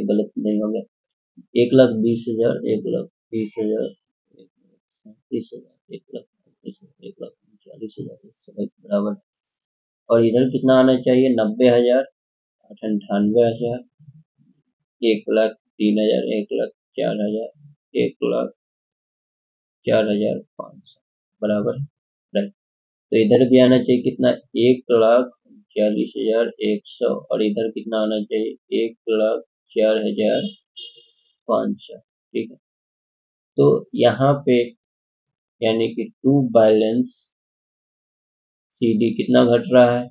गलत नहीं हो गया, 1,20,000, 1,30,000, 1,30,000, 1,35,000, 1,39,000, बराबर। और इधर कितना आना चाहिए 90,000, 98,000, 1,03,000, 1,04,000, 1,04,500, बराबर, राइट। तो इधर भी आना चाहिए कितना 1,40,100 और इधर कितना आना चाहिए 1,04,500। ठीक है। तो यहाँ पे यानी कि टू बैलेंस CD कितना घट रहा है,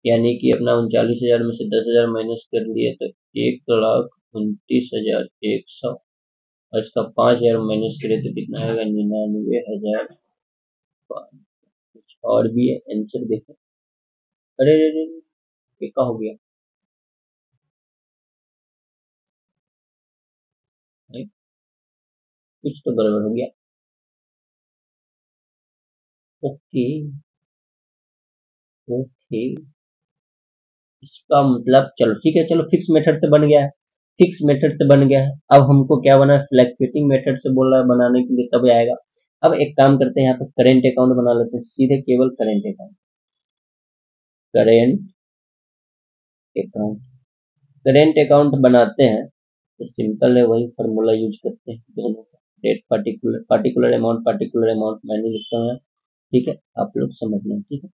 यानी कि अपना 39,000 में से 10,000 माइनस कर लिए तो 1,29,100 और इसका 5,000 माइनस करें तो कितना आएगा 99,000। कुछ और भी है आंसर देखो। अरे ये क्या हो गया, कुछ तो गड़बड़ हो गया। ओके ओके, इसका मतलब चलो ठीक है, चलो फिक्स मेथड से बन गया है, फिक्स मेथड से बन गया है। अब हमको क्या बना है, फ्लैक्चुएटिंग मेथड से बोल रहा है बनाने के लिए, तब आएगा। अब एक काम करते हैं, यहाँ पे करेंट अकाउंट बना लेते हैं, सीधे केवल current account, current account, current account बनाते हैं तो सिंपल है, वही फॉर्मूला यूज करते हैं दोनों का। डेट पार्टिकुलर अमाउंट मैंने लिखता हूँ, ठीक है, आप लोग समझ लें। ठीक है।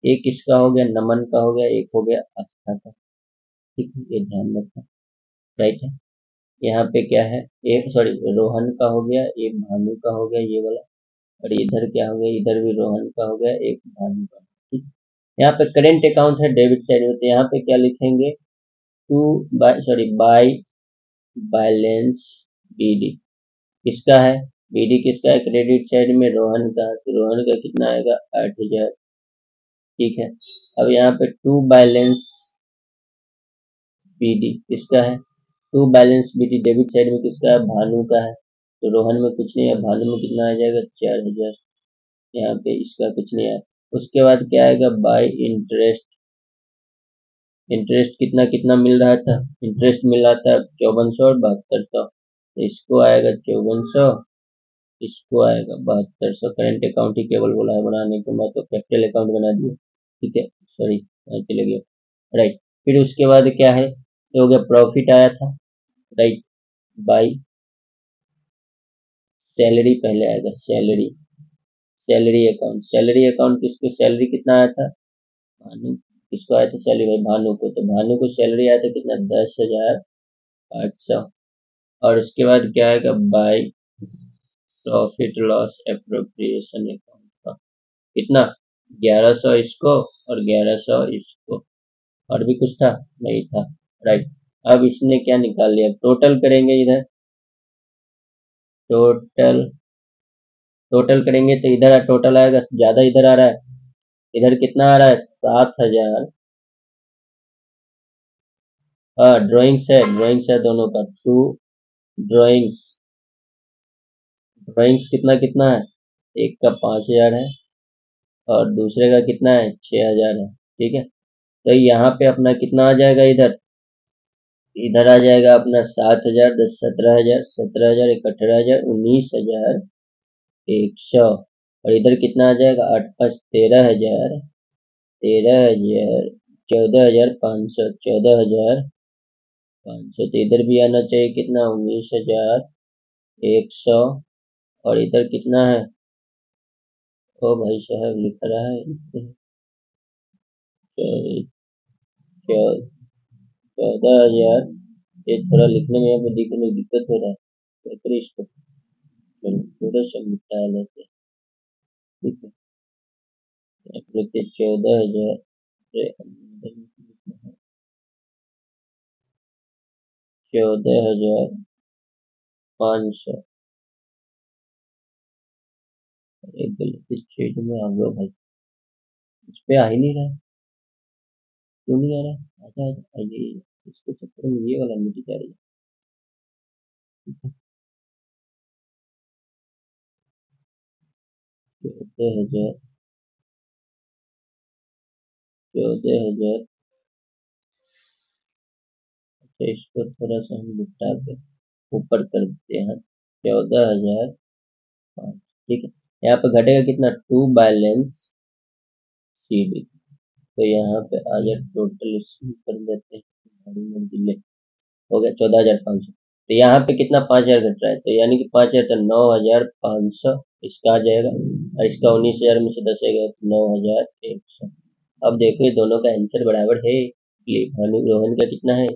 एक इसका हो गया, नमन का हो गया, एक हो गया आस्था का। ठीक है, ये ध्यान रखना, राइट है। यहाँ पे क्या है, एक सॉरी रोहन का हो गया, एक भानु का हो गया ये वाला, और इधर क्या हो गया, इधर भी रोहन का हो गया, एक भानु का। ठीक। यहाँ पे करेंट अकाउंट है डेबिट साइड में, तो यहाँ पे क्या लिखेंगे, बाय बैलेंस BD किसका है, BD किसका है, क्रेडिट साइड में रोहन का, तो रोहन का कितना आएगा 8,000। ठीक है। अब यहाँ पे टू बैलेंस BD किसका है, to balance BD debit side में किसका है, भानु का है, तो रोहन में कुछ नहीं है, भानु में कितना आ जाएगा 4,000। यहाँ पे इसका कुछ नहीं है, उसके बाद क्या आएगा, बाय इंटरेस्ट। इंटरेस्ट कितना कितना मिल रहा था, इंटरेस्ट मिल रहा था 5400 और 7200। तो इसको आएगा 5400, इसको आएगा 7200। करेंट अकाउंट ही केवल बोला है बनाने को, मैं तो कैपिटल अकाउंट बना दिया, ठीक है, सॉरी चले गया, राइट। फिर उसके बाद क्या है, ये हो गया प्रॉफिट आया था, राइट, बाई सैलरी पहले आएगा, salary, salary account, salary account किसको, सैलरी कितना आया था, भानु, किसको आया था सैलरी, भाई भानु को, तो भानु को सैलरी आया था कितना, 10,800। और उसके बाद क्या आएगा, by profit loss appropriation account का कितना, 1100 इसको और 1100 इसको। और भी कुछ था, नहीं था, राइट। अब इसने क्या निकाल लिया, टोटल करेंगे इधर, टोटल, टोटल करेंगे तो इधर टोटल आएगा ज्यादा, इधर आ रहा है, इधर कितना आ रहा है, 7,000। हाँ ड्राइंग्स है, ड्राइंग्स है दोनों का, टू ड्राइंग्स, ड्राइंग्स कितना कितना है, एक का 5,000 है और दूसरे का कितना है, 6,000 है, ठीक है। तो यहाँ पे अपना कितना आ जाएगा, इधर, इधर आ जाएगा अपना 7,000, 10 17,000, 17,000 एक 18,000, 19,100। और इधर कितना आ जाएगा, 8 5 13,000, 13,000, 14,500, 14,500। तो इधर भी आना चाहिए कितना, 19,100। और इधर कितना है, ओ भाई साहब लिख रहा है, 14,000। ये थोड़ा लिखने में यहाँ पे दिखने में दिक्कत हो रहा है, तो फिर इसको थोड़ा सा मिटा लेते हैं, ठीक है। यहाँ पे 14,000 के अंदर 14,500। एक गलती चीज में आ गया भाई, इस पे आ ही नहीं रहा, क्यों नहीं आ रहा, आजा आजा आइए, इसके चक्कर में ये वाला मिट जा रही है। 14,000, 14,000। अच्छा इसको थोड़ा सा हम निपटा के ऊपर कर देते हैं, 14,005, ठीक है। यहाँ पे घटेगा कितना, टू बैलेंस CD। तो यहाँ पे आ जाए टोटल, इसमें कर देते हैं, डिले हो गया 14,500। तो यहाँ पे कितना, 5,000 घट रहा है, तो यानी कि 5,000 तो 9,500 इसका आ जाएगा, और इसका 19,000 में से 10,000 तो 9,100। अब देखो ये दोनों का आंसर बराबर है, ये भानु रोहन का कितना है,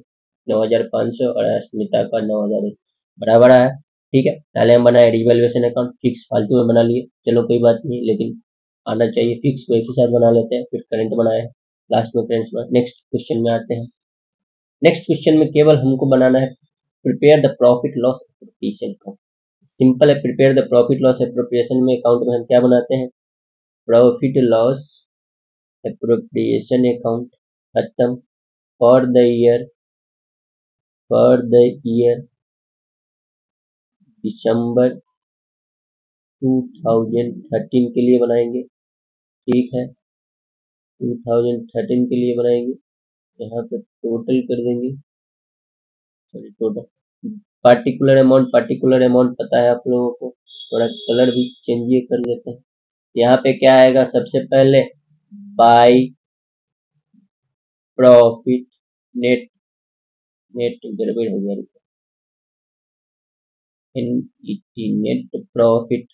9,500 और अस्मिता का 9,000 बराबर आया, ठीक है। पहले हम बनाए रिवैल्यूएशन अकाउंट, फिक्स फालतू में बना लिए, चलो कोई बात नहीं, लेकिन आना चाहिए, फिक्स को एक ही साथ बना लेते हैं, फिर करंट बनाए, लास्ट में करंट बना। नेक्स्ट क्वेश्चन में आते हैं, नेक्स्ट क्वेश्चन में केवल हमको बनाना है prepare the profit loss appropriation account. Simple है, prepare the profit loss appropriation में अकाउंट में हम क्या बनाते हैं, प्रॉफिट लॉस एप्रोप्रिएशन अकाउंट, खत्म। For the year, for the year December 2013 के लिए बनाएंगे, ठीक है, 2013 के लिए बनाएंगे। यहाँ पे टोटल कर देंगे, सॉरी टोटल, पार्टिकुलर अमाउंट पता है आप लोगों को, थोड़ा कलर भी चेंज ये कर लेते हैं। यहाँ पे क्या आएगा, सबसे पहले बाय प्रॉफिट नेट, नेट गड़बड़ हो गया, नेट प्रॉफिट,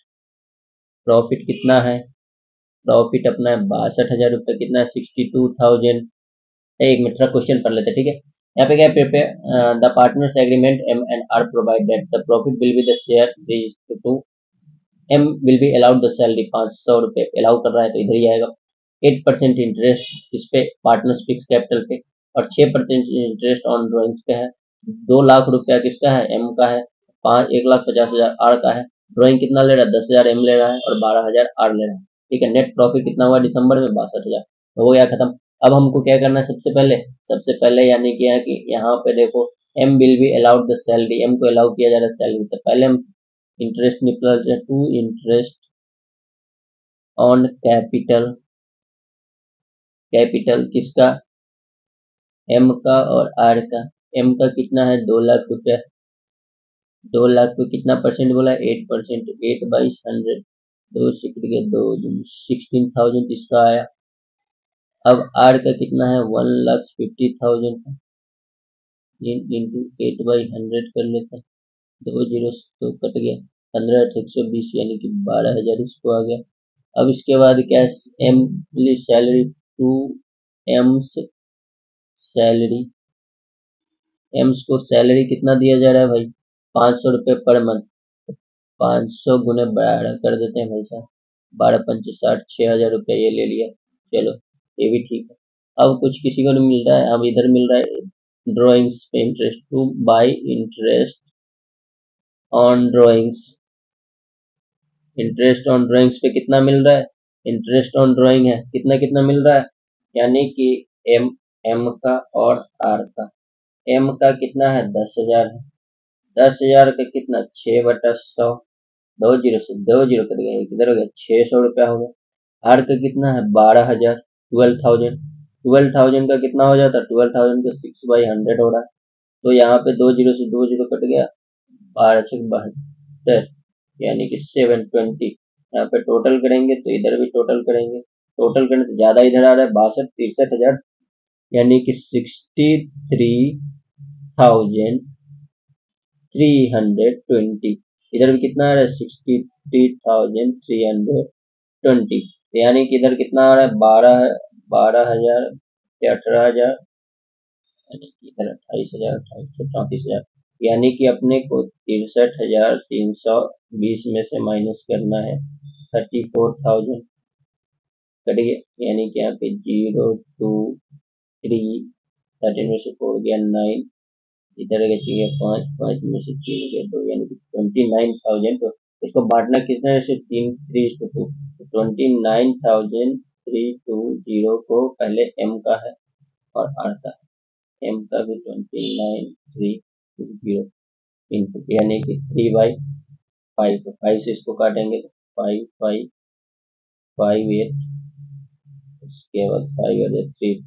प्रॉफिट कितना है, प्रॉफिट अपना है 62,000 रुपये, कितना है 62,000। एक मिनट क्वेश्चन पढ़ लेते हैं, ठीक है। यहाँ पे क्या, prepare the partners agreement M and R provide that the profit will be the share to M will be allowed the salary, 500 रुपये अलाउ कर रहा है तो इधर ही आएगा। 8% इंटरेस्ट इस पे पार्टनर्स फिक्स कैपिटल पे, और 6% इंटरेस्ट ऑन ड्रॉइंग्स पे है। 2 लाख रुपया किसका है, एम का है। 1,50,000 आर का है। ड्रॉइंग कितना ले रहा है, 10,000 एम ले रहा है और 12,000 आर ले रहा है, ठीक है। नेट प्रॉफिट कितना हुआ दिसंबर में, 62,000, तो हो गया खत्म। अब हमको क्या करना है, सबसे पहले यानी कि यहाँ पे देखो, M will be allowed the salary, M को अलाउ किया जा रहा है सैलरी, तो पहले हम इंटरेस्ट निकालते हैं, to interest on capital, capital किसका, एम का और आर का। एम का कितना है 2 लाख रुपया, 2 लाख पे कितना परसेंट बोला, 8%, 8/100, दो से कट गया 2, 16,000 इसका आया। अब आर का कितना है 1,50,000 इंटू 8/100 कर लेते हैं, 2 जीरो तो कट गया, 15,120 यानी कि 12,000 इसको आ गया। अब इसके बाद क्या है, M salary to M's salary, M's को सैलरी कितना दिया जा रहा है भाई, 500 रुपये पर मंथ, 500 गुने 12 कर देते हैं भाई साहब, 12×5 = 60, 6,000 रुपये ये ले लिया। चलो ये भी ठीक है। अब कुछ किसी को नहीं मिल रहा है, अब इधर मिल रहा है ड्राइंग्स पे interest, two by interest on drawings, interest on drawings पे कितना मिल रहा है, इंटरेस्ट ऑन ड्राइंग है कितना कितना मिल रहा है, यानी कि एम एम का और आर का। एम का कितना है 10,000 है, 10,000 का कितना 6/100, 2 जीरो से 2 जीरो कट गया, किधर हो गया 600 रुपया हो गया। आर का कितना है 12,000, 12,000, 12,000 का कितना हो जाता है, 12,000 का 6/100 हो रहा है। तो यहाँ पे 2 जीरो से 2 जीरो कट गया, 12,72 यानी कि 720। यहाँ पे टोटल करेंगे तो इधर भी टोटल करेंगे, टोटल करने तो ज्यादा इधर आ रहा है 62-63,000, यानी कि 63,320। इधर भी कितना आ रहा है 63,320, यानी कि इधर कितना आ रहा है 12,000 या 18,000, यानी कि इधर 28,000, 34,000, यानी कि अपने को 63,320 में से माइनस करना है 34,000 कट गया, यानी कि यहाँ पे 0, 2, 3, 13 में से 4 गया 9, इधर गया 5, 5 में से 3 गया 2, यानी कि 29,000। तो इसको बांटना कितना है, 3:2, 29,320 को पहले एम का है और आर का है, एम का भी 29,320 इनपुट, यानी कि 3/5, 5 से इसको काटेंगे तो 5, 5, 5, 8, उसके बाद 5 और 3,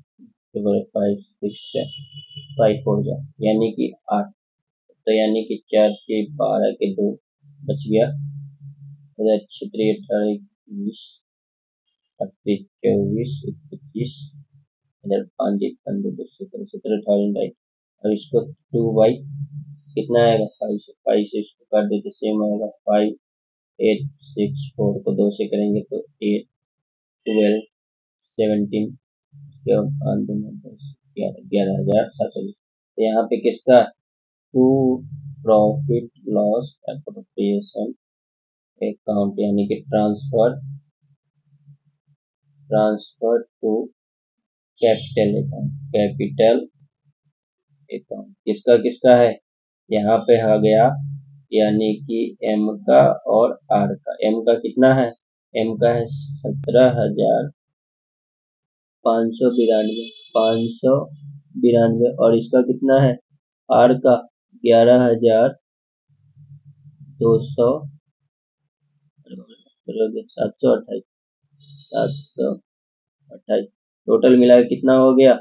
5, 6, 5, 4 जा, यानी कि 8, तो यानी कि 4 के 12 के 2 बच गया, इधर 6, 18, 20, 38, 24, 25, इधर 5, 1, 15, 17,000 राइट। अब इसको 2 बाई कितना आएगा 5 से, 5 से इसको काट देते सेम आएगा 5, 8, 6, 4 को 2 से करेंगे तो 8, 12, 17, 5, 2, 10, 11,720। तो यहाँ पे किसका to profit loss appropriation account, यानी कि transfer to capital account, capital account किसका किसका है, यहाँ पे आ गया, यानी कि एम का और आर का। एम का कितना है, एम का है 17,592 और इसका कितना है आर का 11,200, 728, 728, टोटल मिला के कितना हो गया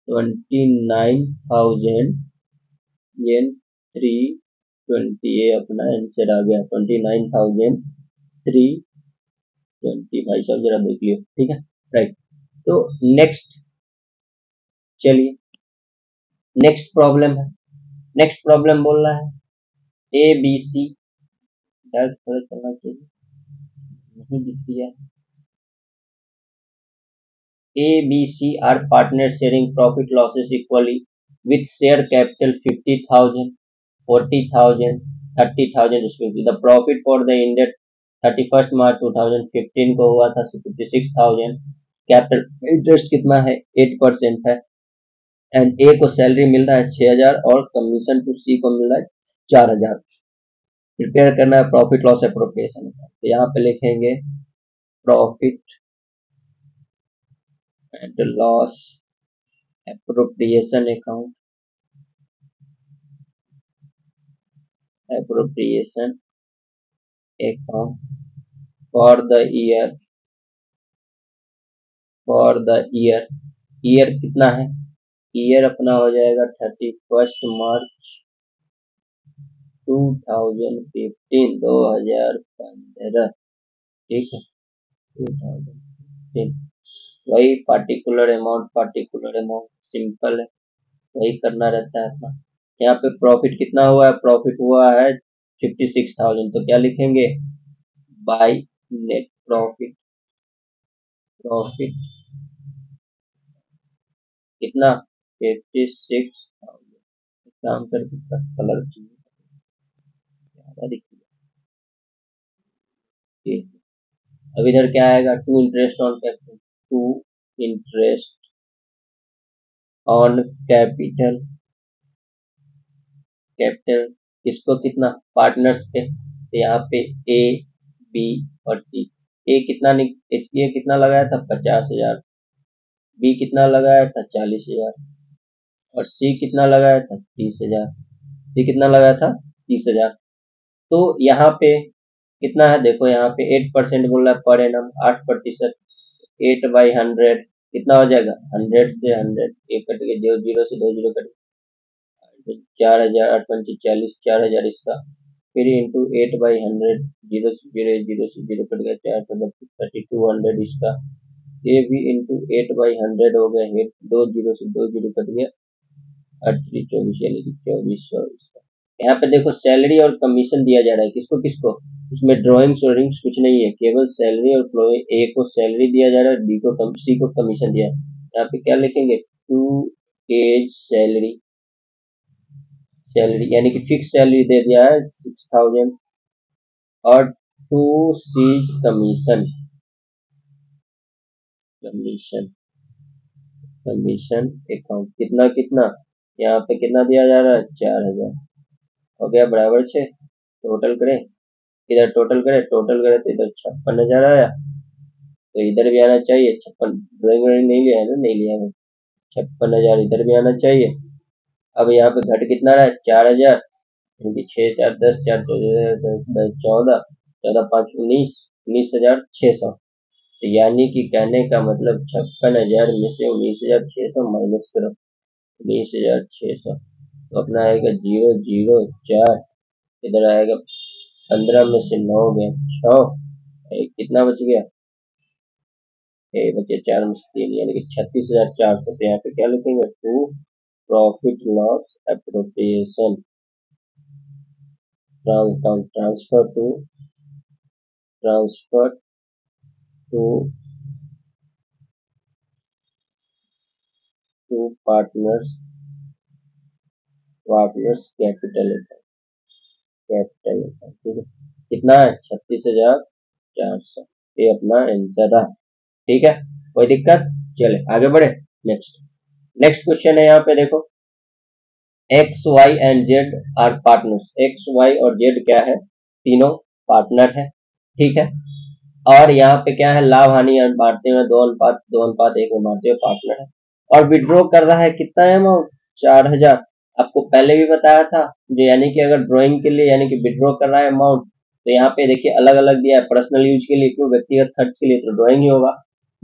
29,320, ये अपना आंसर आ गया 29,320। भाई साहब जरा देख लियो, ठीक है राइट। तो नेक्स्ट, चलिए नेक्स्ट प्रॉब्लम है, नेक्स्ट प्रॉब्लम बोल रहा है ए बी सी, थोड़ा चलना चाहिए, नहीं दिख दिया, A, B, C are partners sharing profit losses equally with share capital 50,000, 40,000, 30,000 respectively. The profit for the ended 31st March 2015 को हुआ था 56,000, कैपिटल इंटरेस्ट कितना है 8% है, एंड ए को सैलरी मिल रहा है 6,000 और कमीशन टू सी को मिल रहा है 4,000। प्रिपेयर करना है प्रॉफिट लॉस एप्रोप्रिएशन, तो यहाँ पे लिखेंगे profit and loss appropriation account, appropriation account for the year year कितना है, ईयर अपना हो जाएगा 31 मार्च 2015, 2015। ठीक है, 2015। वही पार्टिकुलर अमाउंट सिंपल है, वही करना रहता है अपना। यहाँ पे प्रॉफिट कितना हुआ है, प्रॉफिट हुआ है 56,000, तो क्या लिखेंगे, बाई नेट प्रॉफिट, प्रॉफिट कितना 56,000। काम करके कलर चाहिए, अब इधर क्या आएगा, to interest on capital, to interest on capital, capital किसको कितना, पार्टनर्स पे, तो यहाँ पे ए बी और सी। ए कितना लगाया था 50,000, बी कितना लगाया था 40,000 और सी कितना लगाया था 30,000। सी कितना लगाया था 30,000। तो यहाँ पे कितना है, देखो यहाँ पे 8% बोल रहा है पर एनम, 8%, 8/100 कितना हो जाएगा, 100 से 100 एक कट के, 0 से 2 जीरो कट, 4,000, 8×5 = 40, 4,000 इसका, फिर इंटू 8/100, 0 कट गया, 4 से 32, 3200 इसका, ये भी इंटू 8/100 हो गया, 2 जीरो से 2 जीरो कट गया, 8×3 = 24, यानी कि 2400 इसका। यहाँ पे देखो सैलरी और कमीशन दिया जा रहा है, किसको किसको, इसमें ड्राइंग्स और रिंग्स कुछ नहीं है, केवल सैलरी और ए को सैलरी दिया जा रहा है, बी को सी को कमीशन दिया है। यहाँ पे क्या लिखेंगे, टू एज सैलरी, सैलरी यानी कि फिक्स सैलरी दे दिया है 6,000, और to C's commission, commission, commission account कितना कितना, यहाँ पे कितना दिया जा रहा है 4,000, हो गया बराबर 6। टोटल करें, इधर टोटल करे तो इधर 56,000 आया, तो इधर भी आना चाहिए 56, ड्राइंग नहीं लिया है ना, नहीं लिया है, 56,000 इधर भी आना चाहिए। अब यहाँ पे घट कितना रहा है 4,000, क्योंकि 6×4 = 10, 4×4 = 14, 14×5 = 19, 19,600। तो यानी कि कहने का मतलब 56,000 में से 19,600 माइनस करो, 19,600 तो अपना आएगा 004, इधर आएगा 15 में से 9 गया 6, कितना बच गया, बचे 4 में से 3, यानी कि 36,400। तो यहाँ पे क्या लिखेंगे, to profit loss appropriation, transfer to partners capital account, ठीक है, कितना है 36,400, ये अपना आंसर रहा। ठीक है, कोई दिक्कत, चले आगे बढ़े। नेक्स्ट क्वेश्चन है, यहाँ पे देखो, X Y and Z are partners, X Y और जेड क्या है, तीनों पार्टनर है। ठीक है, और यहाँ पे क्या है, लाभ हानि बांटते हुए 2:1 में बांटते हुए पार्टनर है, और विड्रॉ कर रहा है कितना है अमाउंट 4,000। आपको पहले भी बताया था, जो यानी कि अगर ड्राइंग के लिए यानी कि विड्रॉ कर रहा है अमाउंट, तो यहाँ पे देखिए अलग अलग दिया है, पर्सनल यूज के लिए, क्यों, व्यक्तिगत खर्च के लिए, तो ड्राइंग ही होगा।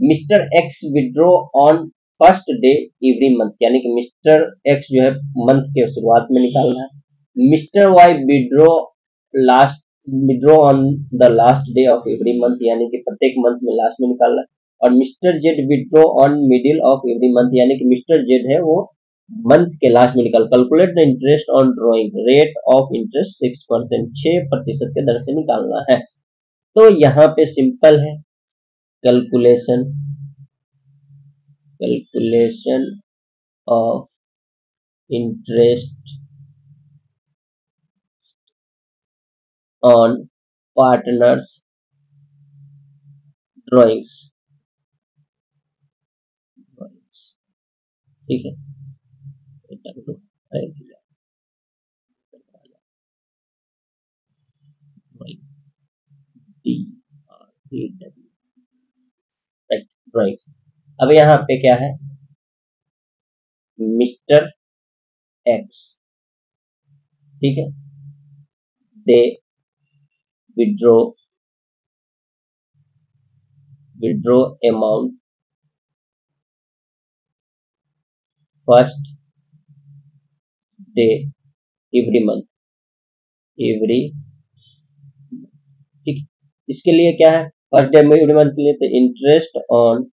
Mister x withdraw on first day every month, यानी कि मिस्टर एक्स जो है मंथ के शुरुआत में निकालना है। Mister Y withdraw on the last day of every month, यानी कि प्रत्येक मंथ में लास्ट में निकालना है। और mister Z withdraw on middle of every month, यानी कि मिस्टर जेड है वो मंथ के लास्ट में निकाल। Calculate the interest on drawing, rate of interest 6%, 6% के दर से निकालना है। तो यहाँ पे सिंपल है, calculation of interest on partners drawings, ठीक है, ड्रॉइंग्स। अब यहाँ पे क्या है, मिस्टर एक्स, ठीक है, they withdraw amount first day every month, every, ठीक। इसके लिए क्या है, फर्स्ट डे एवरी मंथ के लिए तो interest on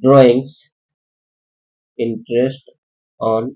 drawings, interest on,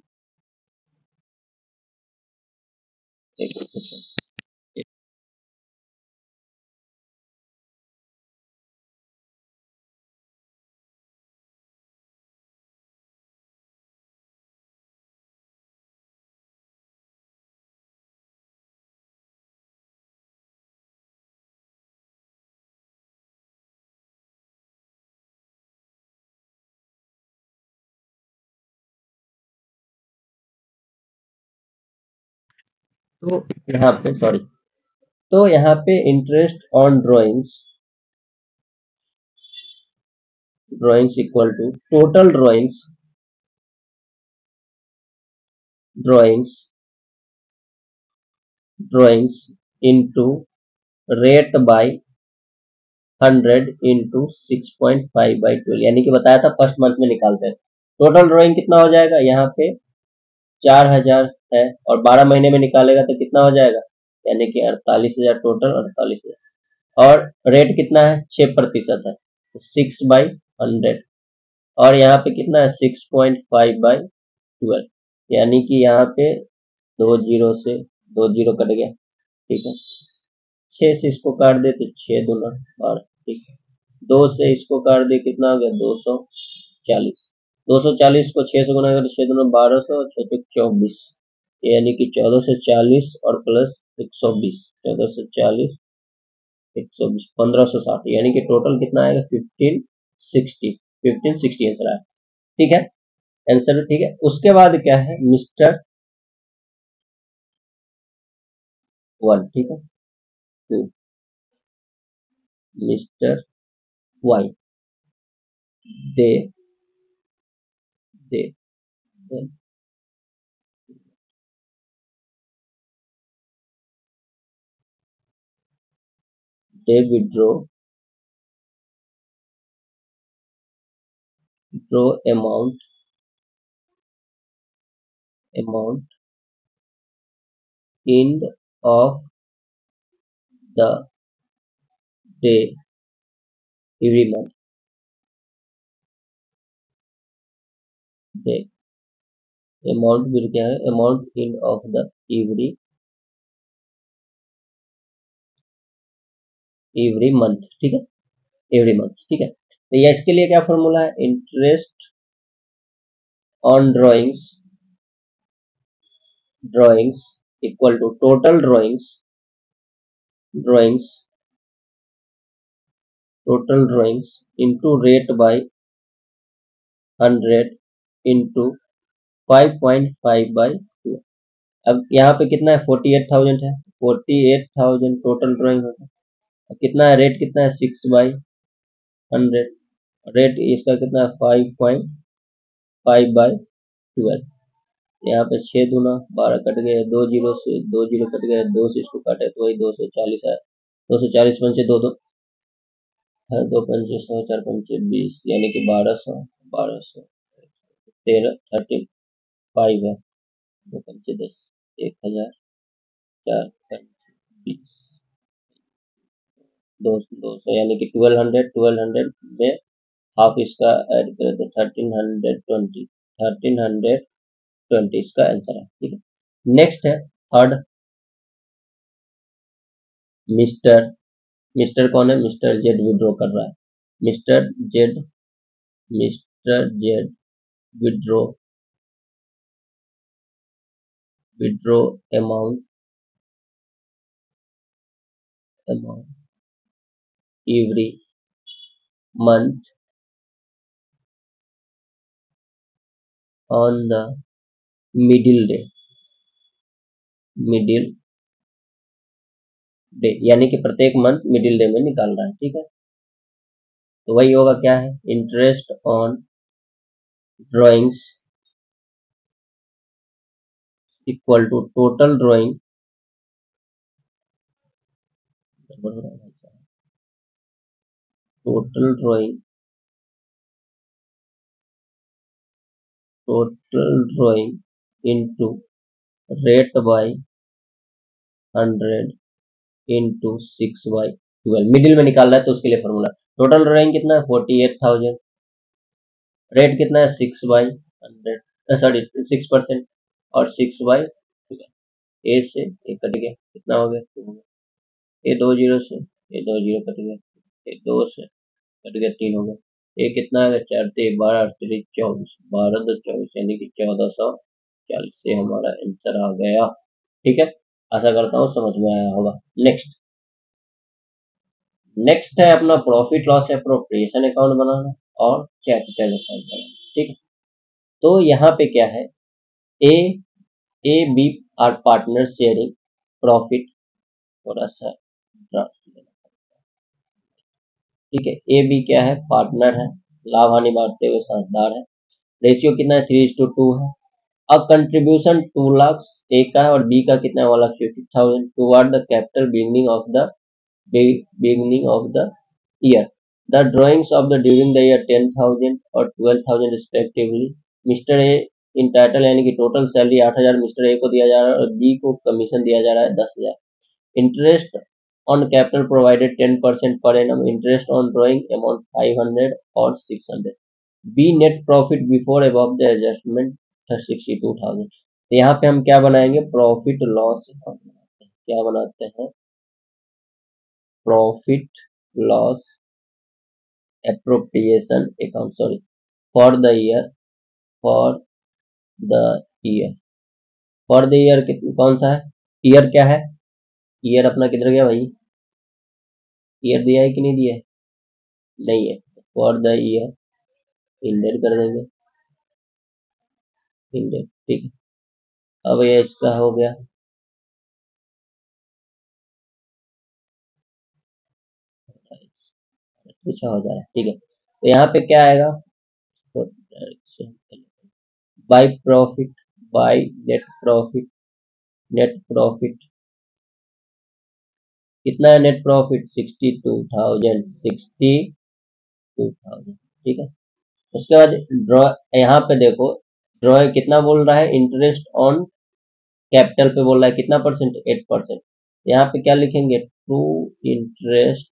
तो यहाँ पे सॉरी, तो यहाँ पे interest on drawings equal to total drawings drawings into rate by 100 into 6.5/12, यानी कि बताया था फर्स्ट मंथ में निकालते हैं। टोटल ड्रॉइंग कितना हो जाएगा, यहाँ पे 4000 है और 12 महीने में निकालेगा तो कितना हो जाएगा, यानी कि 48,000, टोटल 48,000। और रेट कितना है, 6% है, तो 6/100। और यहाँ पे कितना है, 6.5/12, यानी कि यहाँ पे 2 जीरो से 2 जीरो कट गया, ठीक है। 6 से इसको काट दे तो 6×2 12, ठीक है। 2 से इसको काट दे कितना हो गया, 240। 240 को 6 से गुना करें, 6×2 1200 और 6×2 24, यानी कि 1440 और प्लस 120, 1440 120, 1560, यानी कि टोटल कितना आएगा, 1560, 1560 आंसर आया, ठीक है। आंसर ठीक है। उसके बाद क्या है, मिस्टर 1, ठीक है, तो mister Y, they they they withdraw amount end of the day every month, day amount फिर क्या है, amount end of the every month, ठीक है, एवरी मंथ, ठीक है। तो ये इसके लिए क्या फॉर्मूला है, interest on drawings equal to total drawings into rate by 100 into 5.5/2। अब यहाँ पे कितना है, 48,000 है, 48,000 टोटल ड्राइंग होगा। कितना है, रेट कितना है, 6/100, रेट इसका कितना है, 5.5/12। यहाँ पे 6×2 12 कट गए, 2 जीरो से 2 जीरो कट गए, 2 से इसको काटे तो वही 240 है, 240 पंचे दो दो, 2 पंचे 100, 4 पंचे 20, यानी कि 1200 13 35 है, 2 पंचे 10, 1000, 4 पंचे 20, 200, यानी कि 1200 में हाफ इसका ऐड करें तो 1320 इसका आंसर है, ठीक है। नेक्स्ट है थर्ड, मिस्टर मिस्टर कौन है, मिस्टर जेड विड्रॉ कर रहा है, mister Z mister Z withdraw withdraw amount every month on the middle day, यानी कि प्रत्येक मंथ मिडिल डे में निकाल रहा है, ठीक है। तो वही होगा क्या है, interest on drawings equal to total drawing total drawing into rate by 100 into 6/12, middle में निकालना है तो उसके लिए फॉर्मूला टोटल ड्राइंग कितना है 48,000, रेट कितना है 6/100, सॉरी 6% और 6/12, ए से ए कट गया, कितना हो गया 2 हो गया, ये 2 जीरो से ये 2 जीरो कट गया, ये 2 से कट गया 3 हो गया, ये कितना है 4 से 12 8 से 24, 12 2 24 यानी कि 1440 से हमारा आंसर आ गया। ठीक है, आशा करता हूँ समझ में आया होगा। नेक्स्ट है अपना प्रॉफिट लॉस एप्रोप्रिएशन अकाउंट बनाना और कैपिटल अकाउंट बनाना। ठीक है, तो यहाँ पे क्या है, A B are partner sharing profit, थोड़ा सा ठीक है, ए बी क्या है पार्टनर है, लाभ हानि बांटते हुए साझेदार है, रेशियो कितना है 3:2 है। अब कंट्रीब्यूशन 2 लाख ए का है और बी का कितना है 1,50,000 toward the capital beginning of the year. The drawings of the during the year 10,000 और 12,000 respectively. Mister A in title यानी कि टोटल सैलरी 8,000 मिस्टर ए को दिया जा रहा है और बी को कमीशन दिया जा रहा है 10,000। Interest on capital provided 10% per annum, interest on drawing amount 500 और 600। B net profit before above the adjustment 62,000। तो यहाँ पे हम क्या बनाएंगे, प्रॉफिट लॉस अकाउंट बनाते हैं। क्या बनाते हैं, profit loss appropriation account, sorry for the year, for the year, for the year कौन सा है, ईयर क्या है, ईयर अपना किधर गया भाई, ईयर दिया है कि नहीं दिया है, नहीं है, फॉर द ईयर इंडेड कर देंगे, इंडेड। ठीक है, अब ये इसका हो गया, पीछा हो जा रहा है। ठीक है, तो यहाँ पे क्या आएगा, तो by profit, by net profit, net profit कितना है, नेट प्रॉफिट 62,000, 62,000। ठीक है, उसके बाद ड्रॉ, यहाँ पे देखो ड्रॉ कितना बोल रहा है, इंटरेस्ट ऑन कैपिटल पे बोल रहा है कितना परसेंट, 8%। यहाँ पे क्या लिखेंगे, to interest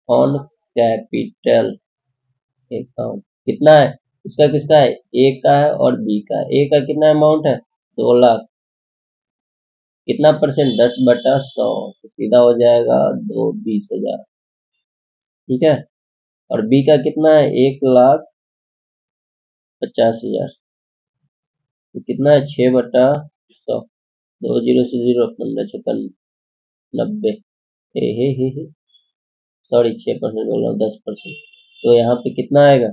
on capital account कितना है, इसका किसका है, ए का है और बी का है। ए का कितना अमाउंट है 2 लाख, कितना परसेंट 10/100, तो सीधा हो जाएगा 2,20,000। ठीक है, और बी का कितना है 1,50,000, तो कितना है 6/100, 2 जीरो से 0 15 56 90, हे सॉरी 6% बोल रहा हूँ 10%, तो यहाँ पे कितना आएगा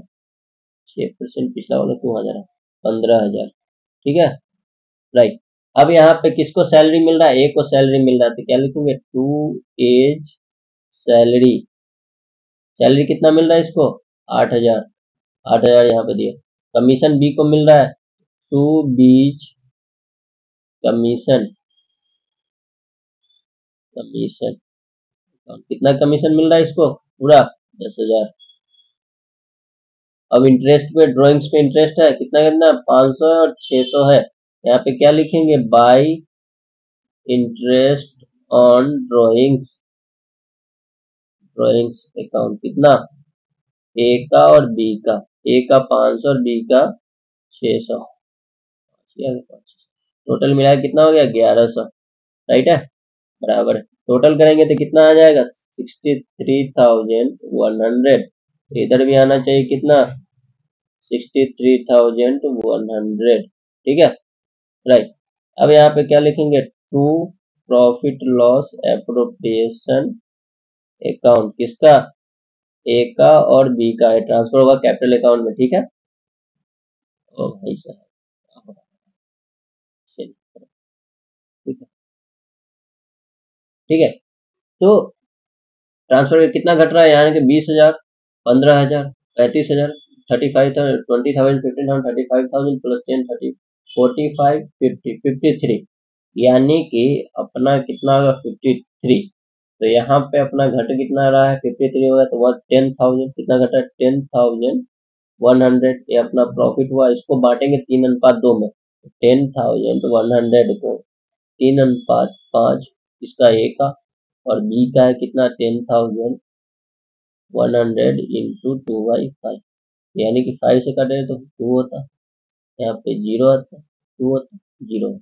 6%, पिछला वाला क्यों आ जा रहा है 15,000। ठीक है, राइट। अब यहाँ पे किसको सैलरी मिल रहा है, ए को सैलरी मिल रहा है, तो क्या लिखेंगे, टू एज सैलरी, सैलरी कितना मिल रहा है इसको 8,000, 8,000 यहाँ पे दिया। कमीशन बी को मिल रहा है, टू बीच कमीशन, कमीशन कितना कमीशन मिल रहा है इसको पूरा 10,000। अब इंटरेस्ट पे, ड्राइंग्स पे इंटरेस्ट है कितना कितना 500 और 600 है, यहाँ पे क्या लिखेंगे, by interest on drawings, drawings account कितना, ए का और बी का, ए का 500 और बी का 600, टोटल मिला कितना हो गया 1,100। राइट है, बराबर है, टोटल करेंगे तो कितना आ जाएगा 63,100, इधर भी आना चाहिए कितना 63,100। ठीक है, राइट। अब यहाँ पे क्या लिखेंगे, to profit loss appropriation account किसका, ए का और बी का है, ट्रांसफर होगा कैपिटल अकाउंट में। ठीक है, ओ भाई साहब, ठीक है, ठीक है, तो ट्रांसफर कितना घट रहा है, यहाँ के 20,000, 15,000, 35,000, 35,000, 20,000, 15,000, 35,000 प्लस 10, 30, 45, 50, 53, यानी कि अपना कितना होगा 53। तो यहाँ पे अपना घट कितना रहा है 53 होगा, तो वह 10,000 कितना घटा 10,000 100 ये अपना प्रॉफिट हुआ। इसको बांटेंगे 3:2 में। 10,000 100 को 3:5 इसका ए का और बी का है कितना 10,100 इंटू 2/5 यानी कि 5 से काटे तो 2 होता, यहाँ पे 0 आता, 2 होता, 0 होता।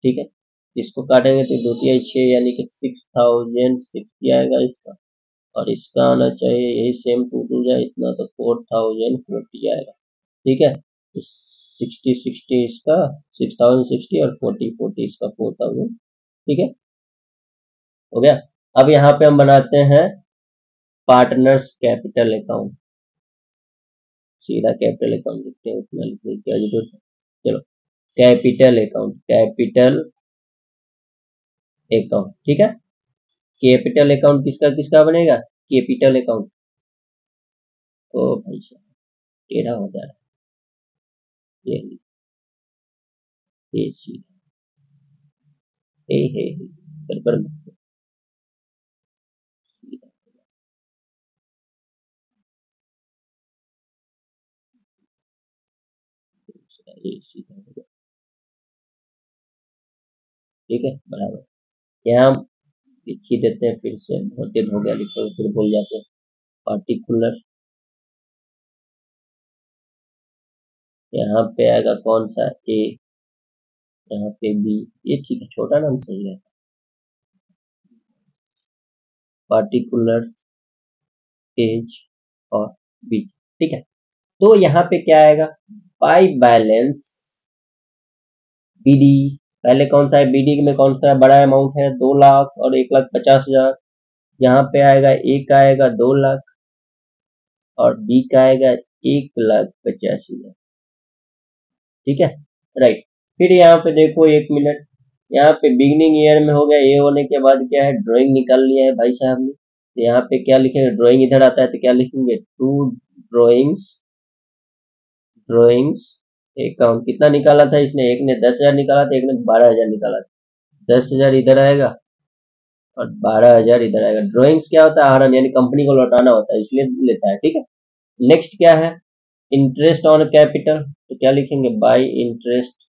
ठीक है, इसको काटेंगे तो 2 3 6 यानी कि 6060 आएगा इसका, और इसका आना चाहिए यही सेम 2 2 जाए इतना तो 4040 आएगा। ठीक है, तो 60 इसका 6060 और 40 इसका 4000। ठीक है, हो गया। अब यहाँ पे हम बनाते हैं पार्टनर्स कैपिटल अकाउंट। सीधा कैपिटल अकाउंट लिखते हैं, उतना लिखने की क्या जरूरत है। चलो कैपिटल अकाउंट, कैपिटल अकाउंट। ठीक है, कैपिटल अकाउंट किसका किसका बनेगा, कैपिटल अकाउंट। ओ भाई साहब टेढ़ा हो जा रहा है, ये सीधा हे गड़बड़ मत करो, सीधा ये सीधा हो गया। ठीक है, बराबर। यहाँ हम लिख ही देते हैं, फिर से बहुत देर हो गया लिखे फिर भूल जाते हैं। पार्टिकुलर यहाँ पे आएगा कौन सा ए, यहाँ पे बी, ये ठीक है छोटा नाम सही है। पार्टिकुलर एज और बी। ठीक है, तो यहाँ पे क्या आएगा, बाय बैलेंस बीडी। पहले कौन सा है, बीडी में कौन सा बड़ा अमाउंट है 2 लाख और 1,50,000। यहाँ पे आएगा ए का आएगा 2 लाख और बी का आएगा 1,85,000। ठीक है, राइट। फिर यहाँ पे देखो 1 मिनट, यहाँ पे बिगनिंग ईयर में हो गया, ये होने के बाद क्या है ड्राइंग निकाल लिया है भाई साहब ने। तो यहाँ पे क्या लिखेंगे, ड्राइंग इधर आता है तो क्या लिखेंगे, 2 ड्राइंग्स, ड्राइंग्स अकाउंट। कितना निकाला था इसने, एक ने 10,000 निकाला था, एक ने 12,000 निकाला था। 10,000 इधर आएगा और 12,000 इधर आएगा। ड्राइंग्स क्या होता है, आहरण यानी कंपनी को लौटाना होता है इसलिए लेता है। ठीक है, नेक्स्ट क्या है, इंटरेस्ट ऑन कैपिटल। तो क्या लिखेंगे, बाय इंटरेस्ट